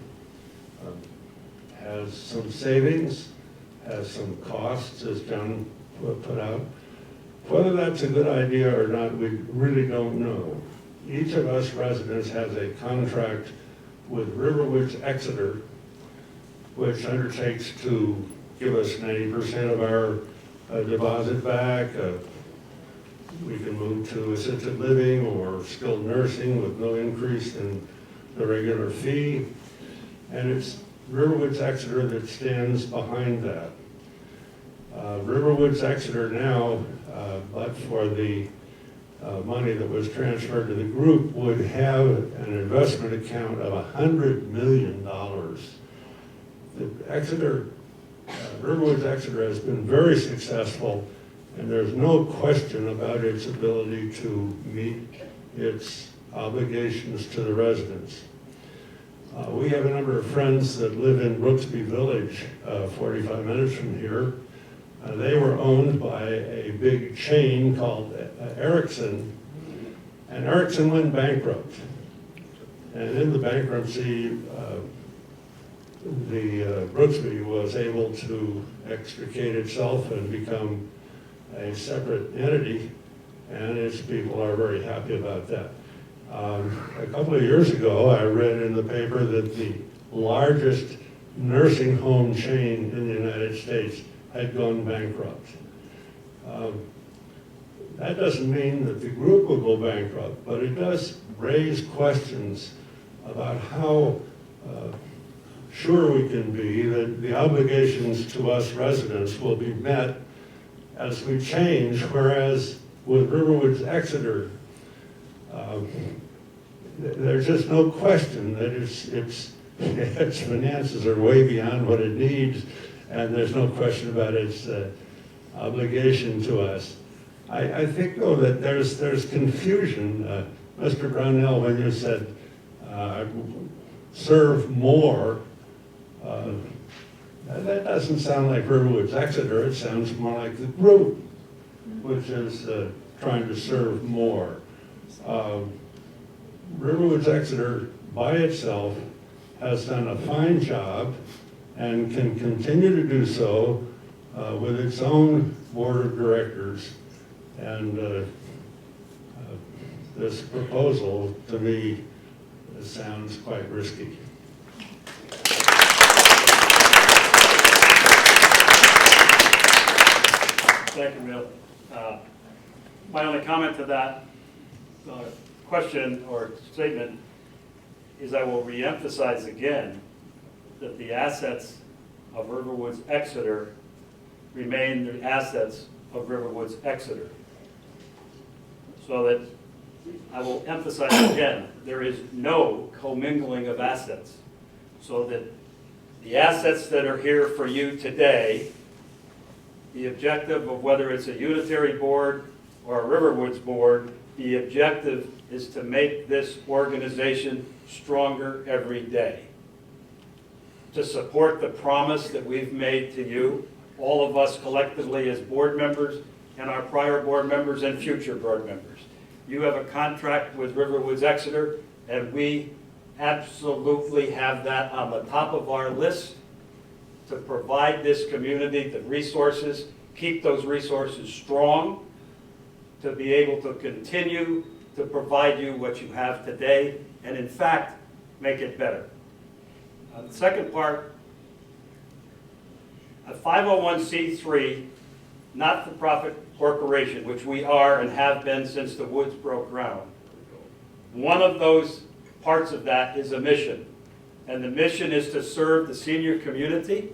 has some savings, has some costs, as John put out. Whether that's a good idea or not, we really don't know. Each of us residents has a contract with Riverwoods Exeter, which undertakes to give us 90% of our deposit back. We can move to assisted living or skilled nursing with no increase in the regular fee. And it's Riverwoods Exeter that stands behind that. Riverwoods Exeter now, but for the money that was transferred to the group, would have an investment account of $100 million. The Exeter, Riverwoods Exeter has been very successful, and there's no question about its ability to meet its obligations to the residents. We have a number of friends that live in Brooksby Village, 45 minutes from here. They were owned by a big chain called Ericsson, and Ericsson went bankrupt. And in the bankruptcy, Brooksby was able to extricate itself and become a separate entity, and its people are very happy about that. A couple of years ago, I read in the paper that the largest nursing home chain in the United States had gone bankrupt. That doesn't mean that the group will go bankrupt, but it does raise questions about how sure we can be that the obligations to us residents will be met as we change, whereas with Riverwoods Exeter, there's just no question that its finances are way beyond what it needs, and there's no question about its obligation to us. I think, though, that there's confusion. Mr. Brownell, when you said serve more, that doesn't sound like Riverwoods Exeter. It sounds more like the group, which is trying to serve more. Riverwoods Exeter, by itself, has done a fine job and can continue to do so with its own board of directors. And this proposal, to me, sounds quite risky. Thank you, Bill. My only comment to that question or statement is I will reemphasize again that the assets of Riverwoods Exeter remain the assets of Riverwoods Exeter. So that I will emphasize again, there is no commingling of assets. So that the assets that are here for you today, the objective of whether it's a unitary board or a Riverwoods board, the objective is to make this organization stronger every day. To support the promise that we've made to you, all of us collectively as board members and our prior board members and future board members. You have a contract with Riverwoods Exeter, and we absolutely have that on the top of our list to provide this community the resources, keep those resources strong, to be able to continue to provide you what you have today, and in fact, make it better. The second part, a 501c3 not-for-profit corporation, which we are and have been since the woods broke ground. One of those parts of that is a mission, and the mission is to serve the senior community,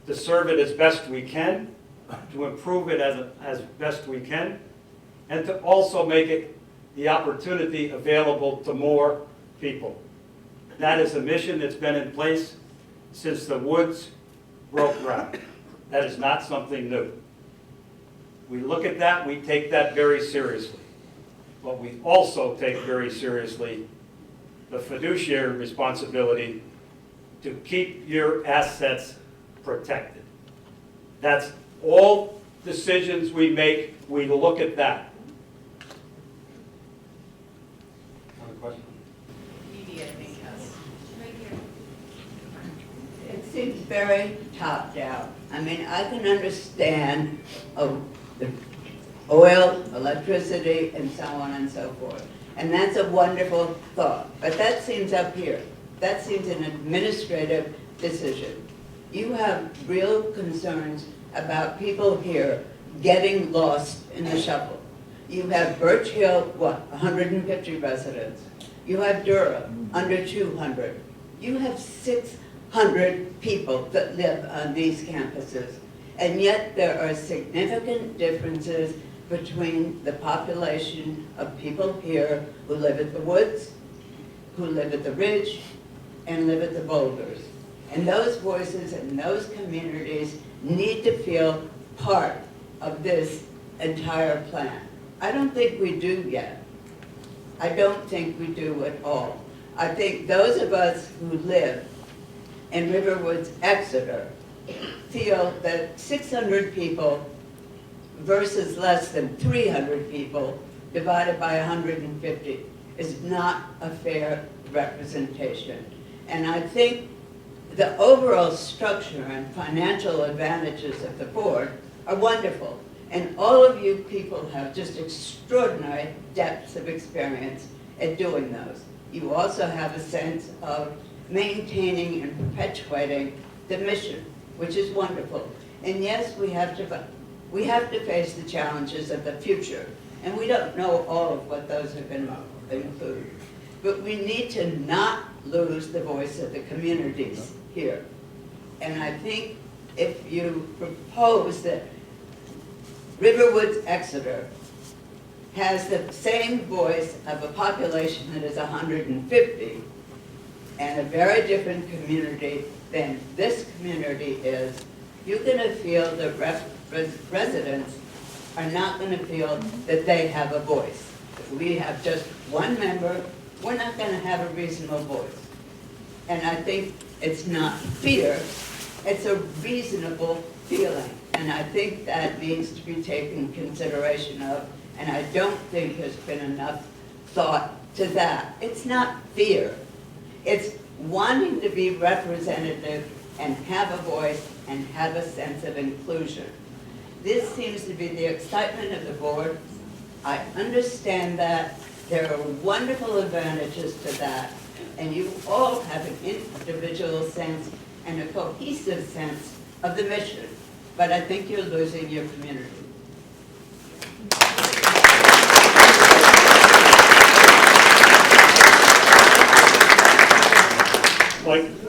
to serve it as best we can, to improve it as best we can, and to also make it the opportunity available to more people. That is a mission that's been in place since the woods broke ground. That is not something new. We look at that, we take that very seriously. But we also take very seriously the fiduciary responsibility to keep your assets protected. That's all decisions we make, we look at that. Another question? Media, I think, has. Right here. It seems very top-down. I mean, I can understand the oil, electricity, and so on and so forth. And that's a wonderful thought. But that seems up here. That seems an administrative decision. You have real concerns about people here getting lost in the shuffle. You have Birch Hill, what, 150 residents. You have Durham, under 200. You have 600 people that live on these campuses. And yet there are significant differences between the population of people here who live at the woods, who live at the ridge, and live at the boulders. And those voices and those communities need to feel part of this entire plan. I don't think we do yet. I don't think we do at all. I think those of us who live in Riverwoods Exeter feel that 600 people versus less than 300 people divided by 150 is not a fair representation. And I think the overall structure and financial advantages of the board are wonderful. And all of you people have just extraordinary depths of experience at doing those. You also have a sense of maintaining and perpetuating the mission, which is wonderful. And yes, we have to face the challenges of the future. And we don't know all of what those are going to include. But we need to not lose the voice of the communities here. And I think if you propose that Riverwoods Exeter has the same voice of a population that is 150 and a very different community than this community is, you're going to feel the residents are not going to feel that they have a voice. If we have just one member, we're not going to have a reasonable voice. And I think it's not fear, it's a reasonable feeling. And I think that needs to be taken consideration of, and I don't think there's been enough thought to that. It's not fear. It's wanting to be representative and have a voice and have a sense of inclusion. This seems to be the excitement of the board. I understand that. There are wonderful advantages to that. And you all have an individual sense and a cohesive sense of the mission. But I think you're losing your community.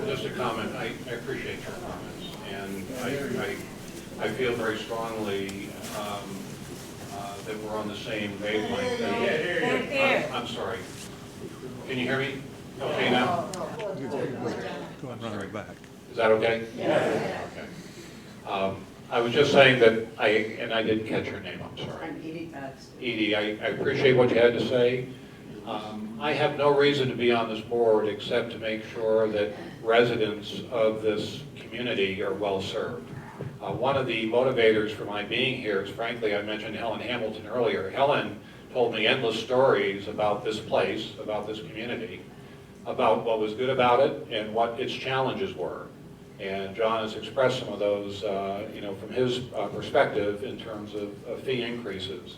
Just a comment. I appreciate your comments, and I feel very strongly that we're on the same wavelength. I'm sorry. Can you hear me? Okay now? Go and run right back. Is that okay? Yeah. Okay. I was just saying that I didn't catch your name, I'm sorry. I'm Edie Baxter. Edie, I appreciate what you had to say. I have no reason to be on this board except to make sure that residents of this community are well served. One of the motivators for my being here is, frankly, I mentioned Helen Hamilton earlier. Helen told me endless stories about this place, about this community, about what was good about it and what its challenges were. And John has expressed some of those, from his perspective in terms of fee increases.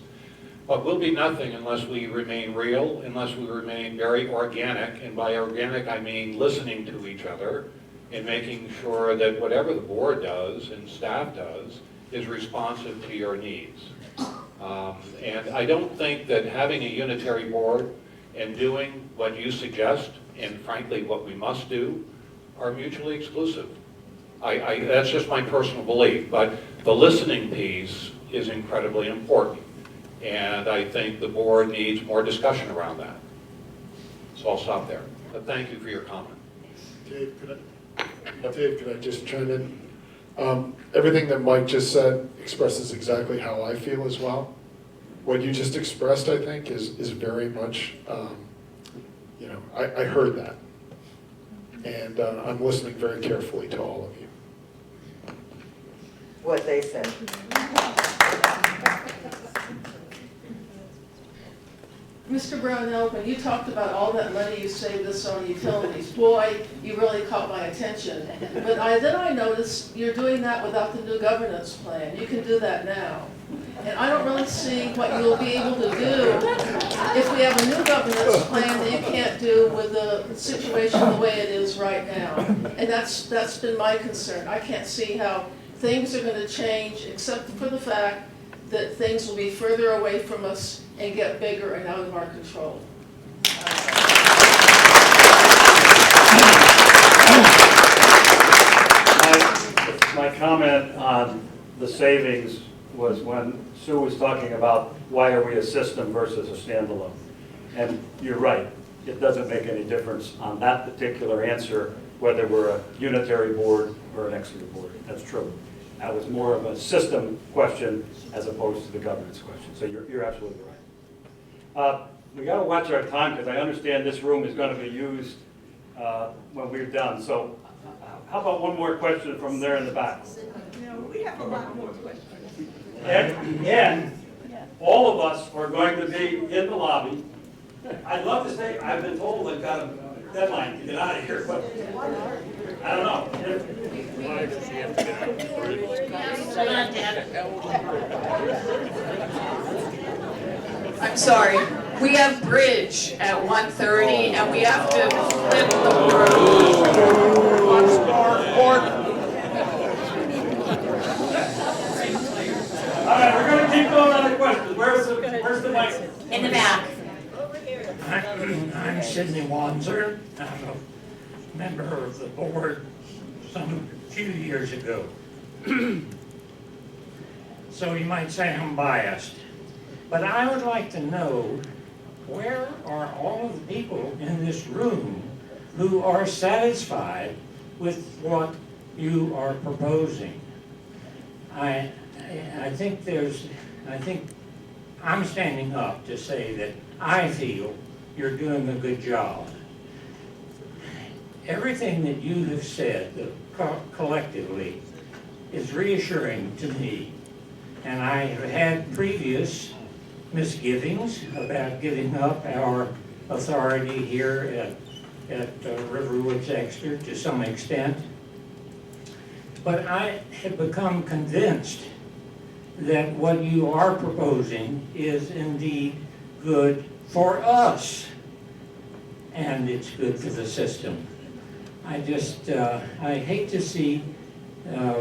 But we'll be nothing unless we remain real, unless we remain very organic. And by organic, I mean listening to each other and making sure that whatever the board does and staff does is responsive to your needs. And I don't think that having a unitary board and doing what you suggest, and frankly what we must do, are mutually exclusive. That's just my personal belief, but the listening piece is incredibly important. And I think the board needs more discussion around that. So I'll stop there. But thank you for your comment. Dave, could I just chime in? Everything that Mike just said expresses exactly how I feel as well. What you just expressed, I think, is very much, I heard that. And I'm listening very carefully to all of you. What they said. Mr. Brownell, when you talked about all that money you saved us on utilities, boy, you really caught my attention. But then I noticed you're doing that without the new governance plan. You can do that now. And I don't really see what you'll be able to do if we have a new governance plan that you can't do with the situation the way it is right now. And that's been my concern. I can't see how things are going to change except for the fact that things will be further away from us and get bigger and out of our control. My comment on the savings was when Sue was talking about why are we a system versus a standalone. And you're right, it doesn't make any difference on that particular answer whether we're a unitary board or an Exeter board. That's true. That was more of a system question as opposed to the governance question. So you're absolutely right. We got to watch our time because I understand this room is going to be used when we're done. So how about one more question from there in the back? No, we have a lot more questions. And all of us are going to be in the lobby. I'd love to say, I've been told I've got a deadline to get out of here, but I don't know. I'm sorry, we have bridge at 1:30 and we have to flip the All right, we're gonna keep going on the questions. Where's the mic? in the back. I'm Sidney Wanzer. I'm a member of the board some few years ago. So you might say I'm biased. But I would like to know, where are all of the people in this room who are satisfied with what you are proposing? I think I'm standing up to say that I feel you're doing a good job. Everything that you have said collectively is reassuring to me. And I have had previous misgivings about giving up our authority here at Riverwoods Exeter to some extent. But I have become convinced that what you are proposing is indeed good for us, and it's good for the system. I hate to see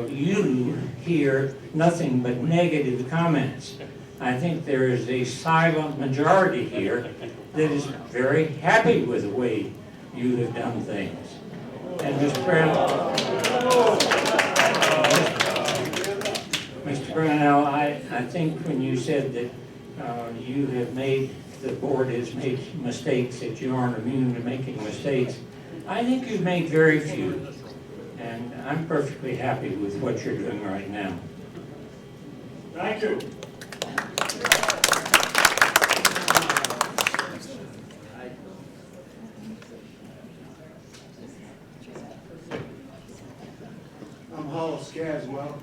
you hear nothing but negative comments. I think there is a silent majority here that is very happy with the way you have done things. And Mr. Brownell, I think when you said that the board has made mistakes, that you aren't immune to making mistakes, I think you've made very few. And I'm perfectly happy with what you're doing right now. Thank you. I'm Hollis Caswell.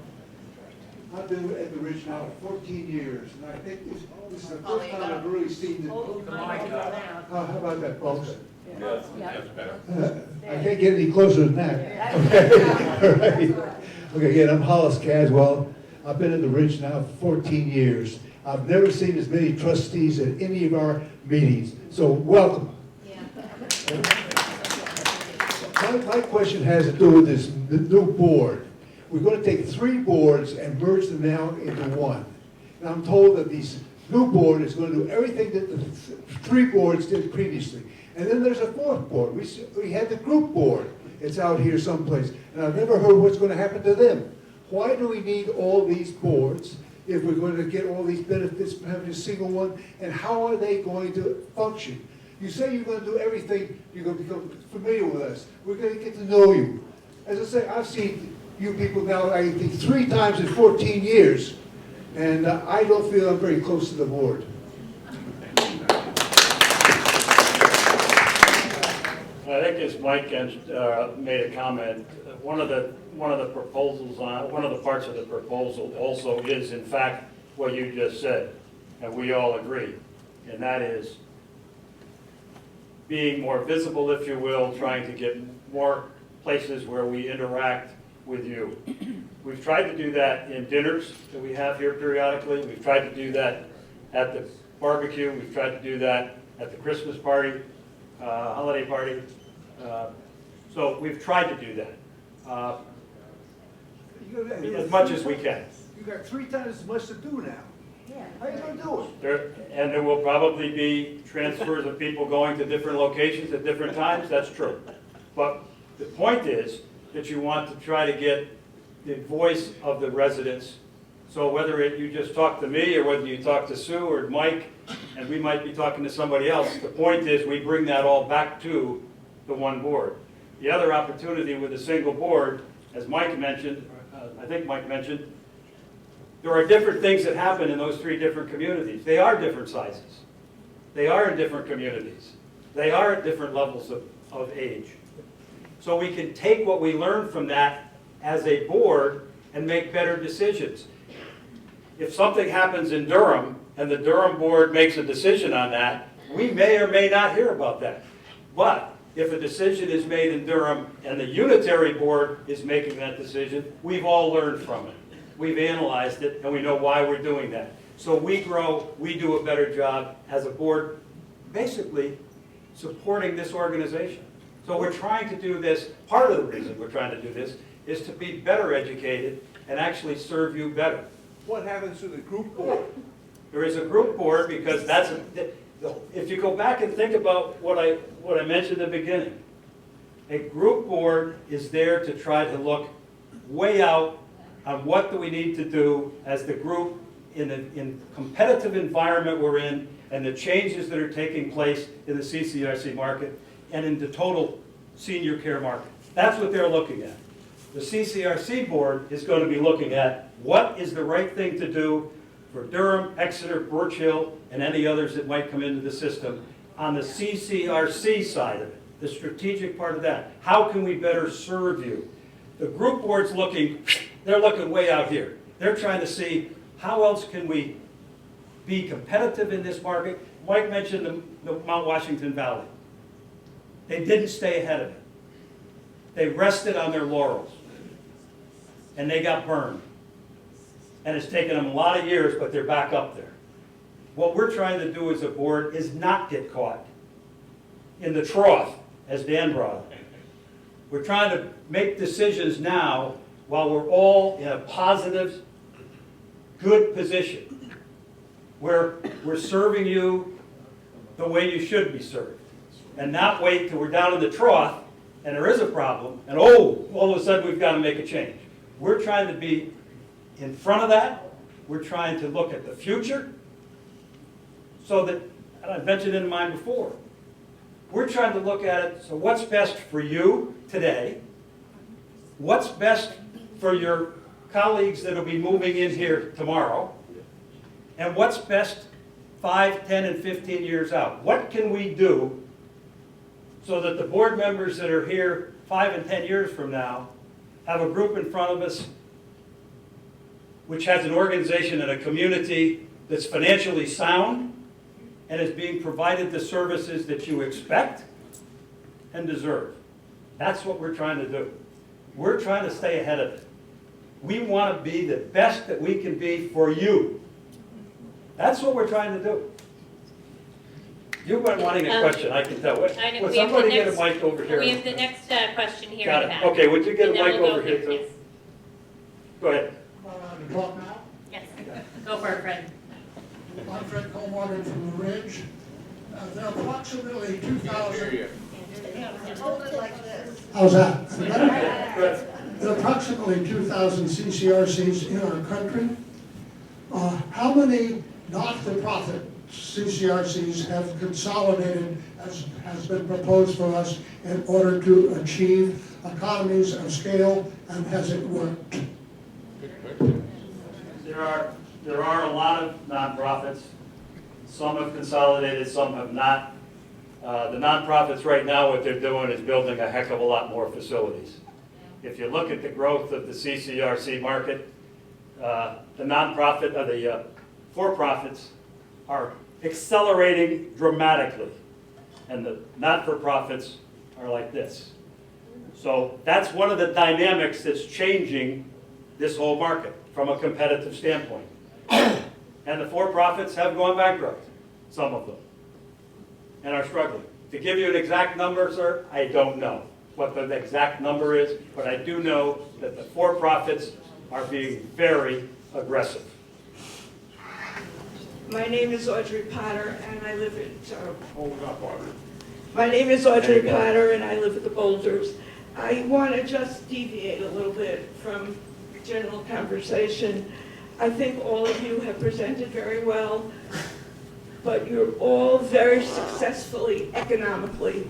I've been at the Ridge now 14 years, and I think this is the first time I've really seen the... How about that, folks? Yes, that's better. I can't get any closer than that. Okay, all right. Okay, again, I'm Hollis Caswell. I've been at the Ridge now for 14 years. I've never seen as many trustees at any of our meetings, so welcome. My question has to do with the new board. We're going to take 3 boards and merge them now into one. And I'm told that this new board is going to do everything that the 3 boards did previously. And then there's a 4th board. We had the group board. It's out here someplace. And I've never heard what's going to happen to them. Why do we need all these boards if we're going to get all these benefits from having a single one? And how are they going to function? You say you're going to do everything. You're going to become familiar with us. We're going to get to know you. As I say, I've seen you people now, I think 3 times in 14 years. And I don't feel I'm very close to the board. I think as Mike made a comment, one of the proposals one of the parts of the proposal also is in fact what you just said, and we all agree, and that is being more visible, if you will, trying to get more places where we interact with you. We've tried to do that in dinners that we have here periodically. We've tried to do that at the barbecue. We've tried to do that at the Christmas party, holiday party. So we've tried to do that as much as we can. You got 3 times as much to do now. How are you going to do it? And there will probably be transfers of people going to different locations at different times. That's true. But the point is that you want to try to get the voice of the residents. So whether you just talk to me or whether you talk to Sue or Mike, and we might be talking to somebody else, the point is we bring that all back to the one board. The other opportunity with a single board, as Mike mentioned, I think Mike mentioned, there are different things that happen in those 3 different communities. They are different sizes. They are in different communities. They are at different levels of age. So we can take what we learn from that as a board and make better decisions. If something happens in Durham and the Durham board makes a decision on that, we may or may not hear about that. But if a decision is made in Durham and the unitary board is making that decision, we've all learned from it. We've analyzed it, and we know why we're doing that. So we grow, we do a better job as a board, basically supporting this organization. So we're trying to do this, part of the reason we're trying to do this is to be better educated and actually serve you better. What happens to the group board? There is a group board because that's, if you go back and think about what I mentioned at the beginning, a group board is there to try to look way out on what do we need to do as the group in the competitive environment we're in and the changes that are taking place in the CCRC market and in the total senior care market. That's what they're looking at. The CCRC board is going to be looking at what is the right thing to do for Durham, Exeter, Birch Hill, and any others that might come into the system on the CCRC side of it, the strategic part of that. How can we better serve you? The group board's looking, they're looking way out here. They're trying to see how else can we be competitive in this market. Mike mentioned the Mount Washington Valley. They didn't stay ahead of it. They rested on their laurels. And they got burned. And it's taken them a lot of years, but they're back up there. What we're trying to do as a board is not get caught in the trough, as Dan brought up. We're trying to make decisions now while we're all in a positive, good position, where we're serving you the way you should be served, and not wait till we're down in the trough and there is a problem, and oh, all of a sudden we've got to make a change. We're trying to be in front of that. We're trying to look at the future so that, and I've mentioned it in mine before, we're trying to look at it, so what's best for you today? What's best for your colleagues that will be moving in here tomorrow? And what's best 5, 10, and 15 years out? What can we do so that the board members that are here 5 and 10 years from now have a group in front of us which has an organization and a community that's financially sound and is being provided the services that you expect and deserve. That's what we're trying to do. We're trying to stay ahead of it. We want to be the best that we can be for you. That's what we're trying to do. You've been wanting a question, I can tell. Would somebody get a mic over here? We have the next question here Got in the it. back. Okay, would you get a And then mic we'll over here too? Yes. Go ahead. Talk now? Yes. Go for it, Fred. I'm Fred Colewater from the Ridge. There are approximately 2,000. How's that? There are approximately 2,000 CCRCs in our country. How many not-for-profit CCRCs have consolidated, as has been proposed for us, in order to achieve economies of scale, and has it worked? There are a lot of nonprofits. Some have consolidated, some have not. The nonprofits right now, what they're doing is building a heck of a lot more facilities. If you look at the growth of the CCRC market, the nonprofit, the for-profits are accelerating dramatically, and the not-for-profits are like this. So that's one of the dynamics that's changing this whole market from a competitive standpoint. And the for-profits have gone bankrupt, some of them, and are struggling. To give you an exact number, sir, I don't know what the exact number is, but I do know that the for-profits are being very aggressive. My name is Audrey Potter, and I live at. Hold up, Audrey. My name is Audrey Potter, and I live at the Boulders. I want to just deviate a little bit from general conversation. I think all of you have presented very well, but you're all very successfully economically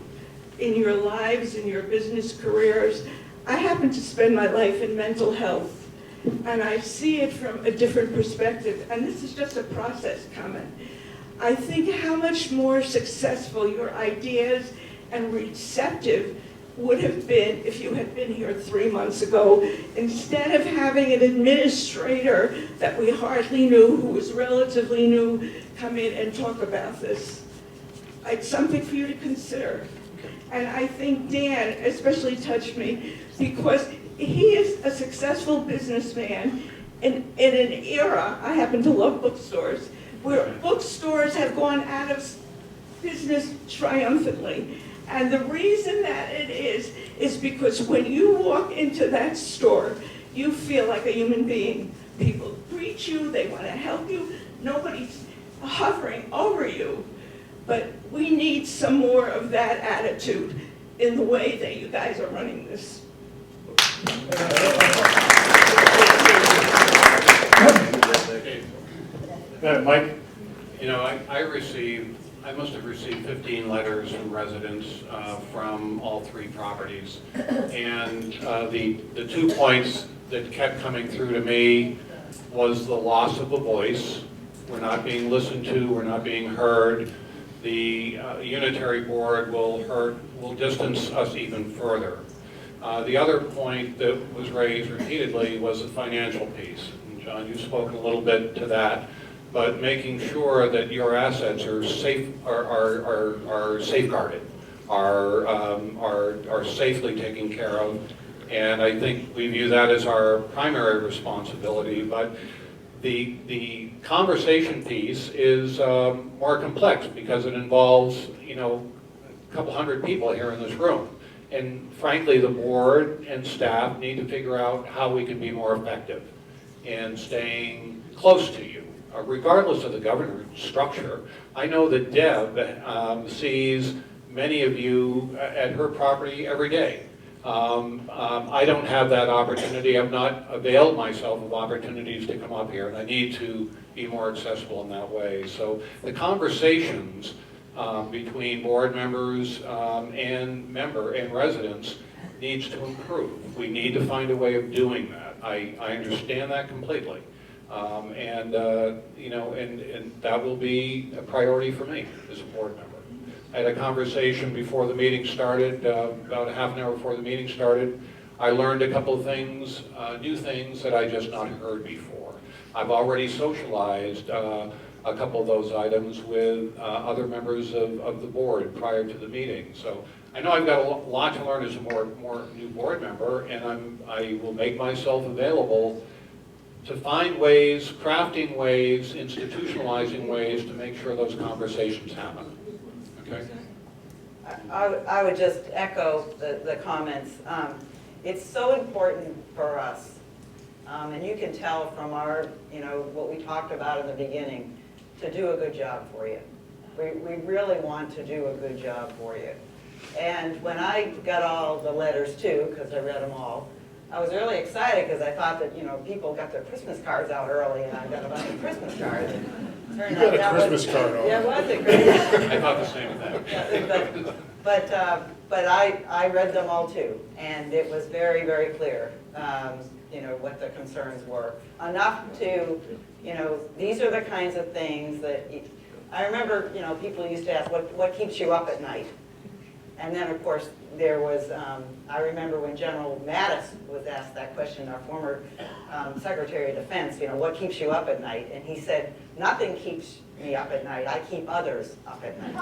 in your lives, in your business careers. I happen to spend my life in mental health, and I see it from a different perspective, and this is just a process comment. I think how much more successful your ideas and receptive would have been if you had been here 3 months ago, instead of having an administrator that we hardly knew, who was relatively new, come in and talk about this. It's something for you to consider. And I think Dan especially touched me because he is a successful businessman in an era, I happen to love bookstores, where bookstores have gone out of business triumphantly. And the reason that it is because when you walk into that store, you feel like a human being. People greet you, they want to help you, nobody's hovering over you. But we need some more of that attitude in the way that you guys are running this. Mike? You know, I must have received 15 letters from residents from all three properties. And the 2 points that kept coming through to me was the loss of a voice. We're not being listened to, we're not being heard. The unitary board will distance us even further. The other point that was raised repeatedly was the financial piece. And John, you spoke a little bit to that, but making sure that your assets are safe, are safeguarded, are safely taken care of. And I think we view that as our primary responsibility. But the conversation piece is more complex because it involves, you know, a couple hundred people here in this room. And frankly, the board and staff need to figure out how we can be more effective in staying close to you, regardless of the governance structure. I know that Deb sees many of you at her property every day. I don't have that opportunity. I've not availed myself of opportunities to come up here, and I need to be more accessible in that way. So the conversations between board members and residents needs to improve. We need to find a way of doing that. I understand that completely. You know, and that will be a priority for me as a board member. I had a conversation before the meeting started, about a half an hour before the meeting started. I learned a couple of things, new things that I just not heard before. I've already socialized a couple of those items with other members of the board prior to the meeting. So I know I've got a lot to learn as a more new board member, and I will make myself available to find ways, crafting ways, institutionalizing ways to make sure those conversations happen. Okay. I would just echo the comments. It's so important for us, and you can tell from our, you know, what we talked about in the beginning, to do a good job for you. We really want to do a good job for you. And when I got all the letters too, because I read them all, I was really excited because I thought that, you know, people got their Christmas cards out early, and I got a bunch of Christmas cards. You got a Christmas card on. Yeah, was it great? I thought the same thing. But I read them all too, and it was very, very clear, you know, what the concerns were. Enough to, you know, these are the kinds of things that, I remember, you know, people used to ask, what keeps you up at night? And then, of course, there was, I remember when General Mattis was asked that question, our former Secretary of Defense, you know, what keeps you up at night? And he said, nothing keeps me up at night. I keep others up at night.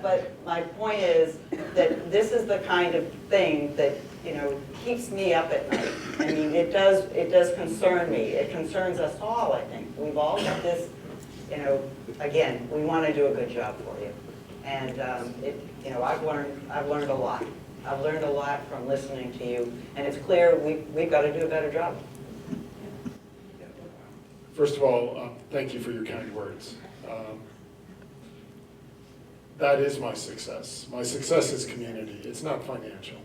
But my point is that this is the kind of thing that, you know, keeps me up at night. I mean, it does concern me. It concerns us all, I think. We've all got this, you know, again, we want to do a good job for you. And you know, I've learned a lot. I've learned a lot from listening to you, and it's clear we've got to do a better job. First of all, thank you for your kind words. That is my success. My success is community. It's not financial.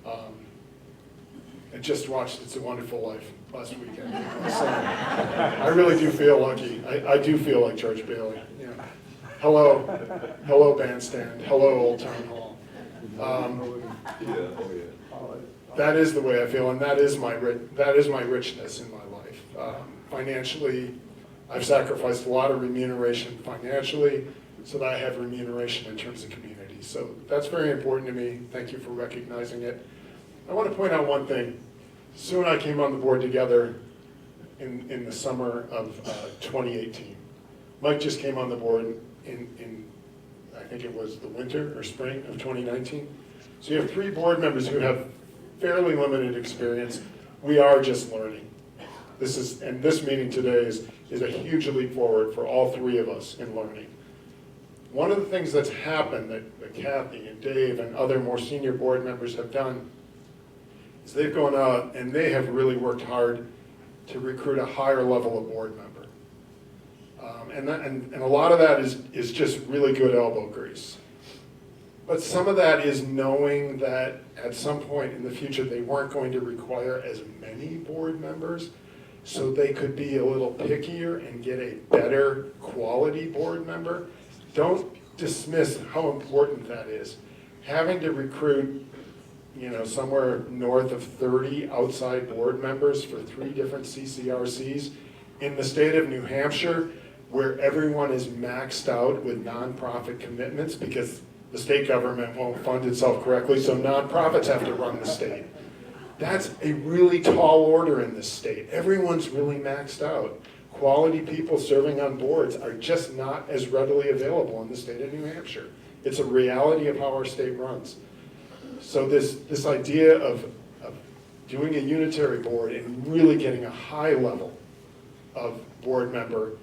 I just watched It's a Wonderful Life last weekend. So I really do feel lucky. I do feel like George Bailey. Yeah. Hello bandstand, hello Old Town Hall. That is the way I feel, and that is my richness in my life. Financially, I've sacrificed a lot of remuneration financially so that I have remuneration in terms of community. So that's very important to me. Thank you for recognizing it. I want to point out one thing. Sue and I came on the board together in the summer of 2018. Mike just came on the board in think it was the winter or spring of 2019. So you have 3 board members who have fairly limited experience. We are just learning. And this meeting today is a huge leap forward for all 3 of us in learning. One of the things that's happened that Kathy and Dave and other more senior board members have done is they've gone out and they have really worked hard to recruit a higher level of board member. And a lot of that is just really good elbow grease. But some of that is knowing that at some point in the future they weren't going to require as many board members, so they could be a little pickier and get a better quality board member. Don't dismiss how important that is. Having to recruit, somewhere north of 30 outside board members for 3 different CCRCs in the state of New Hampshire, where everyone is maxed out with nonprofit commitments because the state government won't fund itself correctly, so nonprofits have to run the state. That's a really tall order in this state. Everyone's really maxed out. Quality people serving on boards are just not as readily available in the state of New Hampshire. It's a reality of how our state runs. So this idea of doing a unitary board and really getting a high level of board member,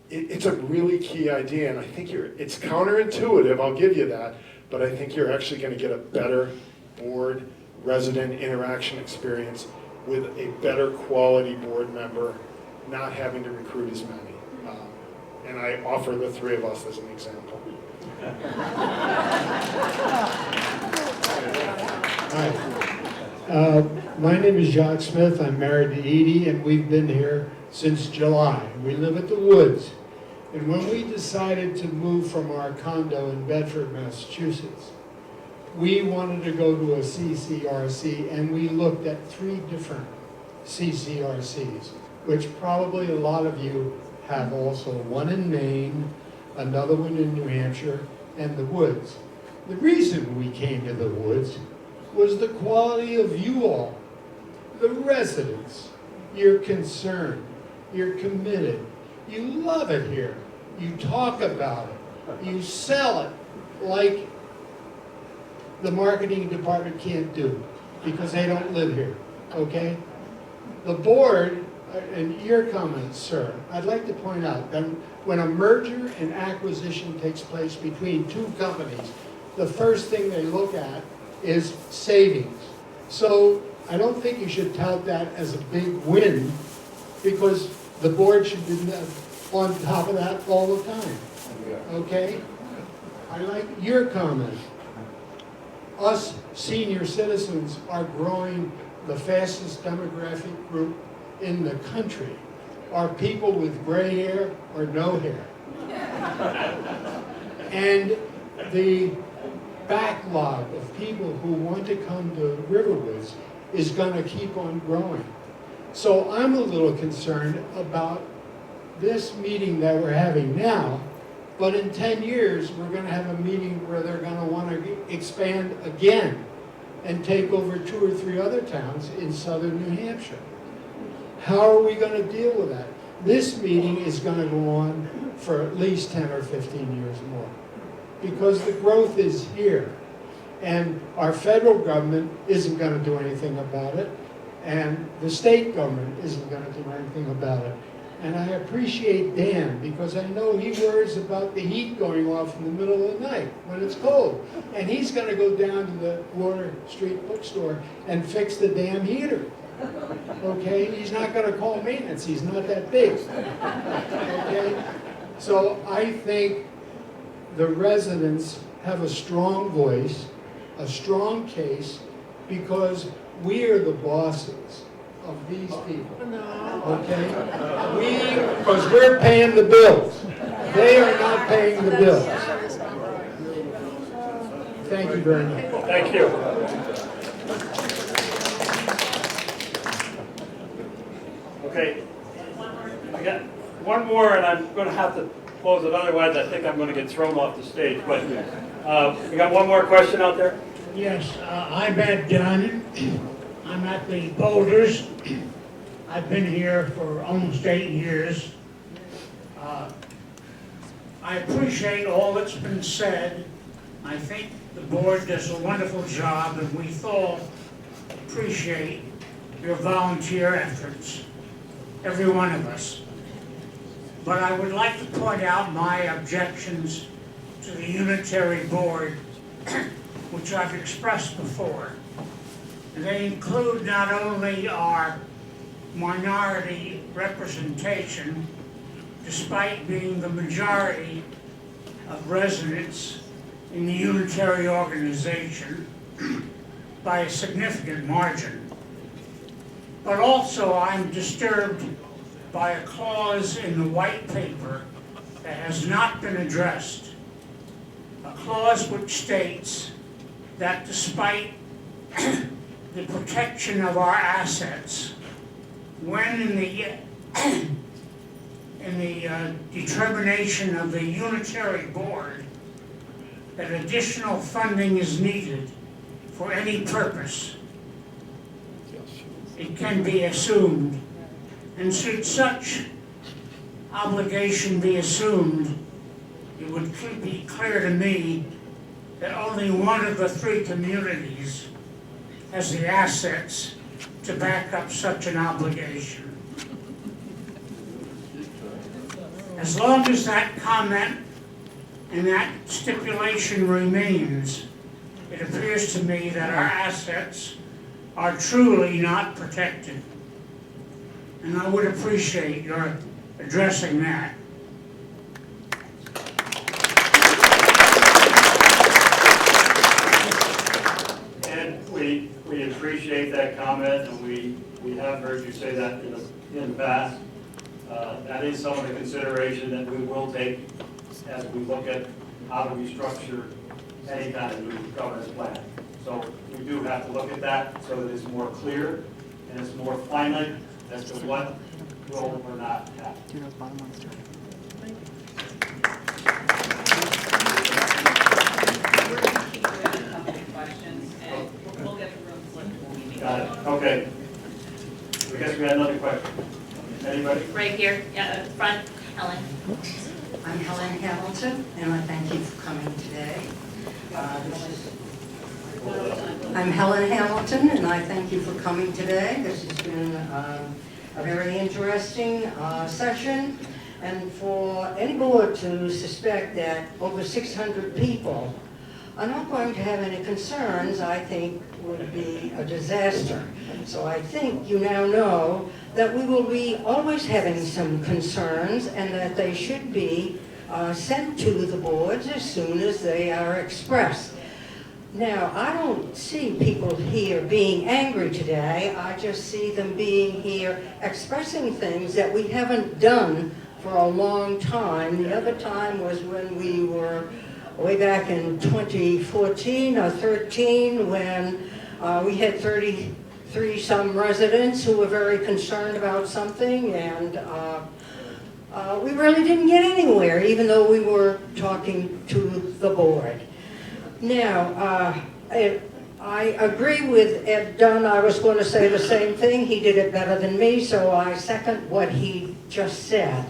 it's a really key idea, and I think it's counterintuitive, I'll give you that, but I think you're actually going to get a better board resident interaction experience with a better quality board member, not having to recruit as many. And I offer the 3 of us as an example. Hi. My name is Jacques Smith. I'm married to Edie, and we've been here since July. We live at the Woods. And when we decided to move from our condo in Bedford, Massachusetts, we wanted to go to a CCRC, and we looked at 3 different CCRCs, which probably a lot of you have also. One in Maine, another one in New Hampshire, and the Woods. The reason we came to the Woods was the quality of you all, the residents. You're concerned, you're committed, you love it here, you talk about it, you sell it like the marketing department can't do because they don't live here, okay? The board, and your comments, sir, I'd like to point out that when a merger and acquisition takes place between 2 companies, the first thing they look at is savings. So I don't think you should tout that as a big win, because the board should be on top of that all the time, okay? I like your comment. Us senior citizens are growing the fastest demographic group in the country. Are people with gray hair or no hair? And the backlog of people who want to come to Riverwoods is going to keep on growing. So I'm a little concerned about this meeting that we're having now, but in 10 years, we're going to have a meeting where they're going to want to expand again and take over 2 or 3 other towns in southern New Hampshire. How are we going to deal with that? This meeting is going to go on for at least 10 or 15 years more, because the growth is here. And our federal government isn't going to do anything about it, and the state government isn't going to do anything about it. And I appreciate Dan, because I know he worries about the heat going off in the middle of the night when it's cold. And he's going to go down to the Water Street bookstore and fix the damn heater. Okay? He's not going to call maintenance. He's not that big. Okay? So I think the residents have a strong voice, a strong case, because we are the bosses of these people. Okay? Because we're paying the bills. They are not paying the bills. Thank you very much. Thank you. Okay, I got one more, and I'm going to have to close it, otherwise I think I'm going to get thrown off the stage. But we got one more question out there? Yes, I'm Ed Dunn. I'm at the Boulders. I've been here for almost 8 years. I appreciate all that's been said. I think the board does a wonderful job, and we all appreciate your volunteer efforts, every one of us. But I would like to point out my objections to the unitary board, which I've expressed before. They include not only our minority representation, despite being the majority of residents in the unitary organization by a significant margin. But also I'm disturbed by a clause in the white paper that has not been addressed. A clause which states that despite the protection of our assets, when in the determination of the unitary board that additional funding is needed for any purpose, it can be assumed. And should such obligation be assumed, it would be clear to me that only one of the three communities has the assets to back up such an obligation. As long as that comment and that stipulation remains, it appears to me that our assets are truly not protected. And I would appreciate your addressing that. And we appreciate that comment, and we have heard you say that in the past. That is some of the consideration that we will take as we look at how to restructure any kind of new governance plan. So we do have to look at that so that it's more clear and it's more finite as to what will or not happen. Do those bottom ones too? We're going to keep doing a couple of questions, and we'll get the room flipped when we meet. Got it, okay. I guess we had another question. Anybody? Right here, yeah, front, Helen. I'm Helen Hamilton, and I thank you for coming today. I'm Helen Hamilton, and I thank you for coming today. This has been a very interesting session, and for any board to suspect that over 600 people are not going to have any concerns, I think would be a disaster. So I think you now know that we will be always having some concerns, and that they should be sent to the boards as soon as they are expressed. Now, I don't see people here being angry today. I just see them being here expressing things that we haven't done for a long time. The other time was when we were way back in 2014 or 13, when we had 33 some residents who were very concerned about something, and we really didn't get anywhere, even though we were talking to the board. Now, I agree with Ed Dunn. I was going to say the same thing. He did it better than me, so I second what he just said.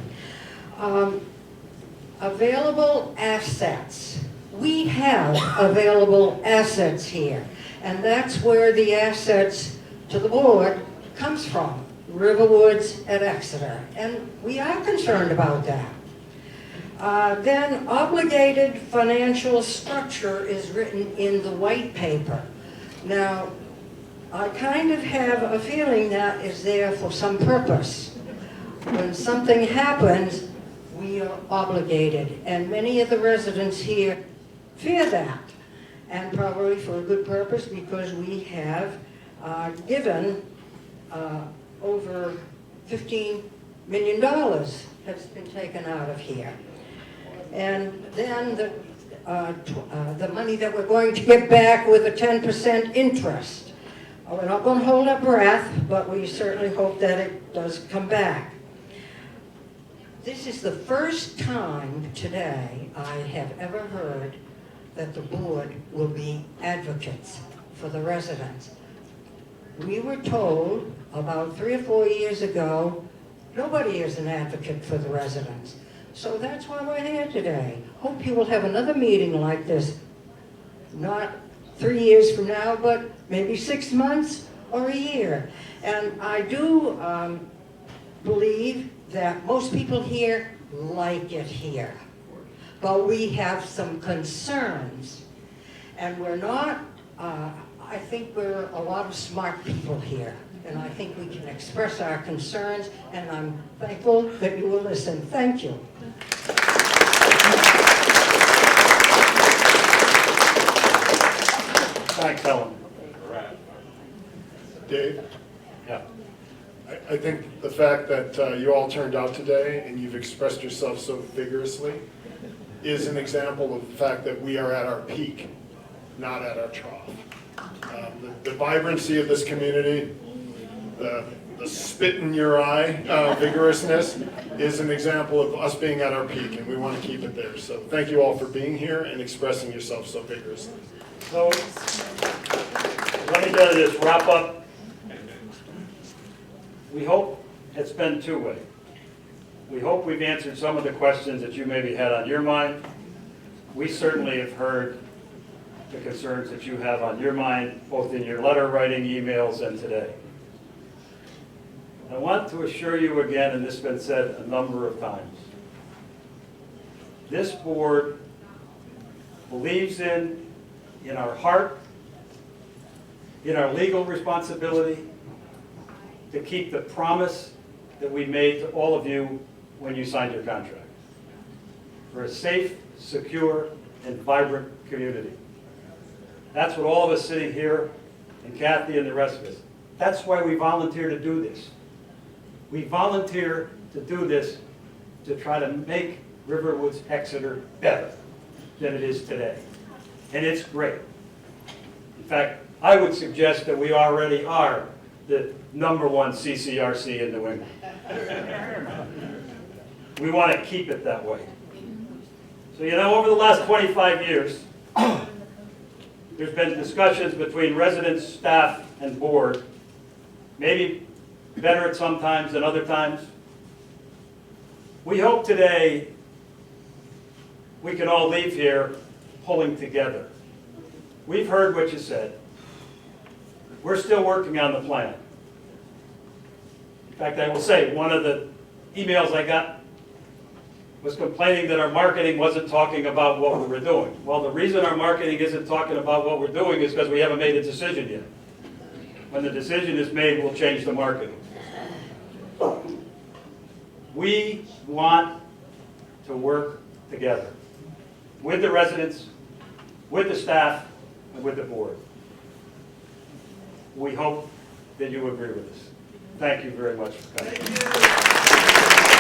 Available assets. We have available assets here, and that's where the assets to the board comes from, Riverwoods at Exeter, and we are concerned about that. Then obligated financial structure is written in the white paper. Now, I kind of have a feeling that is there for some purpose. When something happens, we are obligated, and many of the residents here fear that, and probably for a good purpose, because we have given over $15 million has been taken out of here. And then the money that we're going to get back with a 10% interest. We're not going to hold our breath, but we certainly hope that it does come back. This is the first time today I have ever heard that the board will be advocates for the residents. We were told about 3 or 4 years ago, nobody is an advocate for the residents. So that's why we're here today. Hope you will have another meeting like this, not 3 years from now, but maybe 6 months or a year. And I do believe that most people here like it here. But we have some concerns. And we're not, I think we're a lot of smart people here. And I think we can express our concerns, and I'm thankful that you will listen. Thank you. Thanks, Helen. Dave? Yeah. I think the fact that you all turned out today and you've expressed yourself so vigorously is an example of the fact that we are at our peak, not at our trough. The vibrancy of this community, the spit in your eye vigorousness is an example of us being at our peak, and we want to keep it there. So thank you all for being here and expressing yourself so vigorously. So let me just wrap up. We hope it's been two-way. We hope we've answered some of the questions that you maybe had on your mind. We certainly have heard the concerns that you have on your mind, both in your letter writing, emails, and today. I want to assure you again, and this has been said a number of times, this board believes in our heart, in our legal responsibility, to keep the promise that we made to all of you when you signed your contract for a safe, secure, and vibrant community. That's what all of us sitting here, and Kathy and the rest of us, that's why we volunteer to do this. We volunteer to do this to try to make Riverwoods Exeter better than it is today. And it's great. In fact, I would suggest that we already are the #1 CCRC in New England. We want to keep it that way. So, you know, over the last 25 years, there's been discussions between residents, staff, and board, maybe better at some times than other times. We hope today we can all leave here pulling together. We've heard what you said. We're still working on the plan. In fact, I will say, one of the emails I got was complaining that our marketing wasn't talking about what we were doing. Well, the reason our marketing isn't talking about what we're doing is because we haven't made a decision yet. When the decision is made, we'll change the marketing. We want to work together with the residents, with the staff, and with the board. We hope that you agree with us. Thank you very much for coming.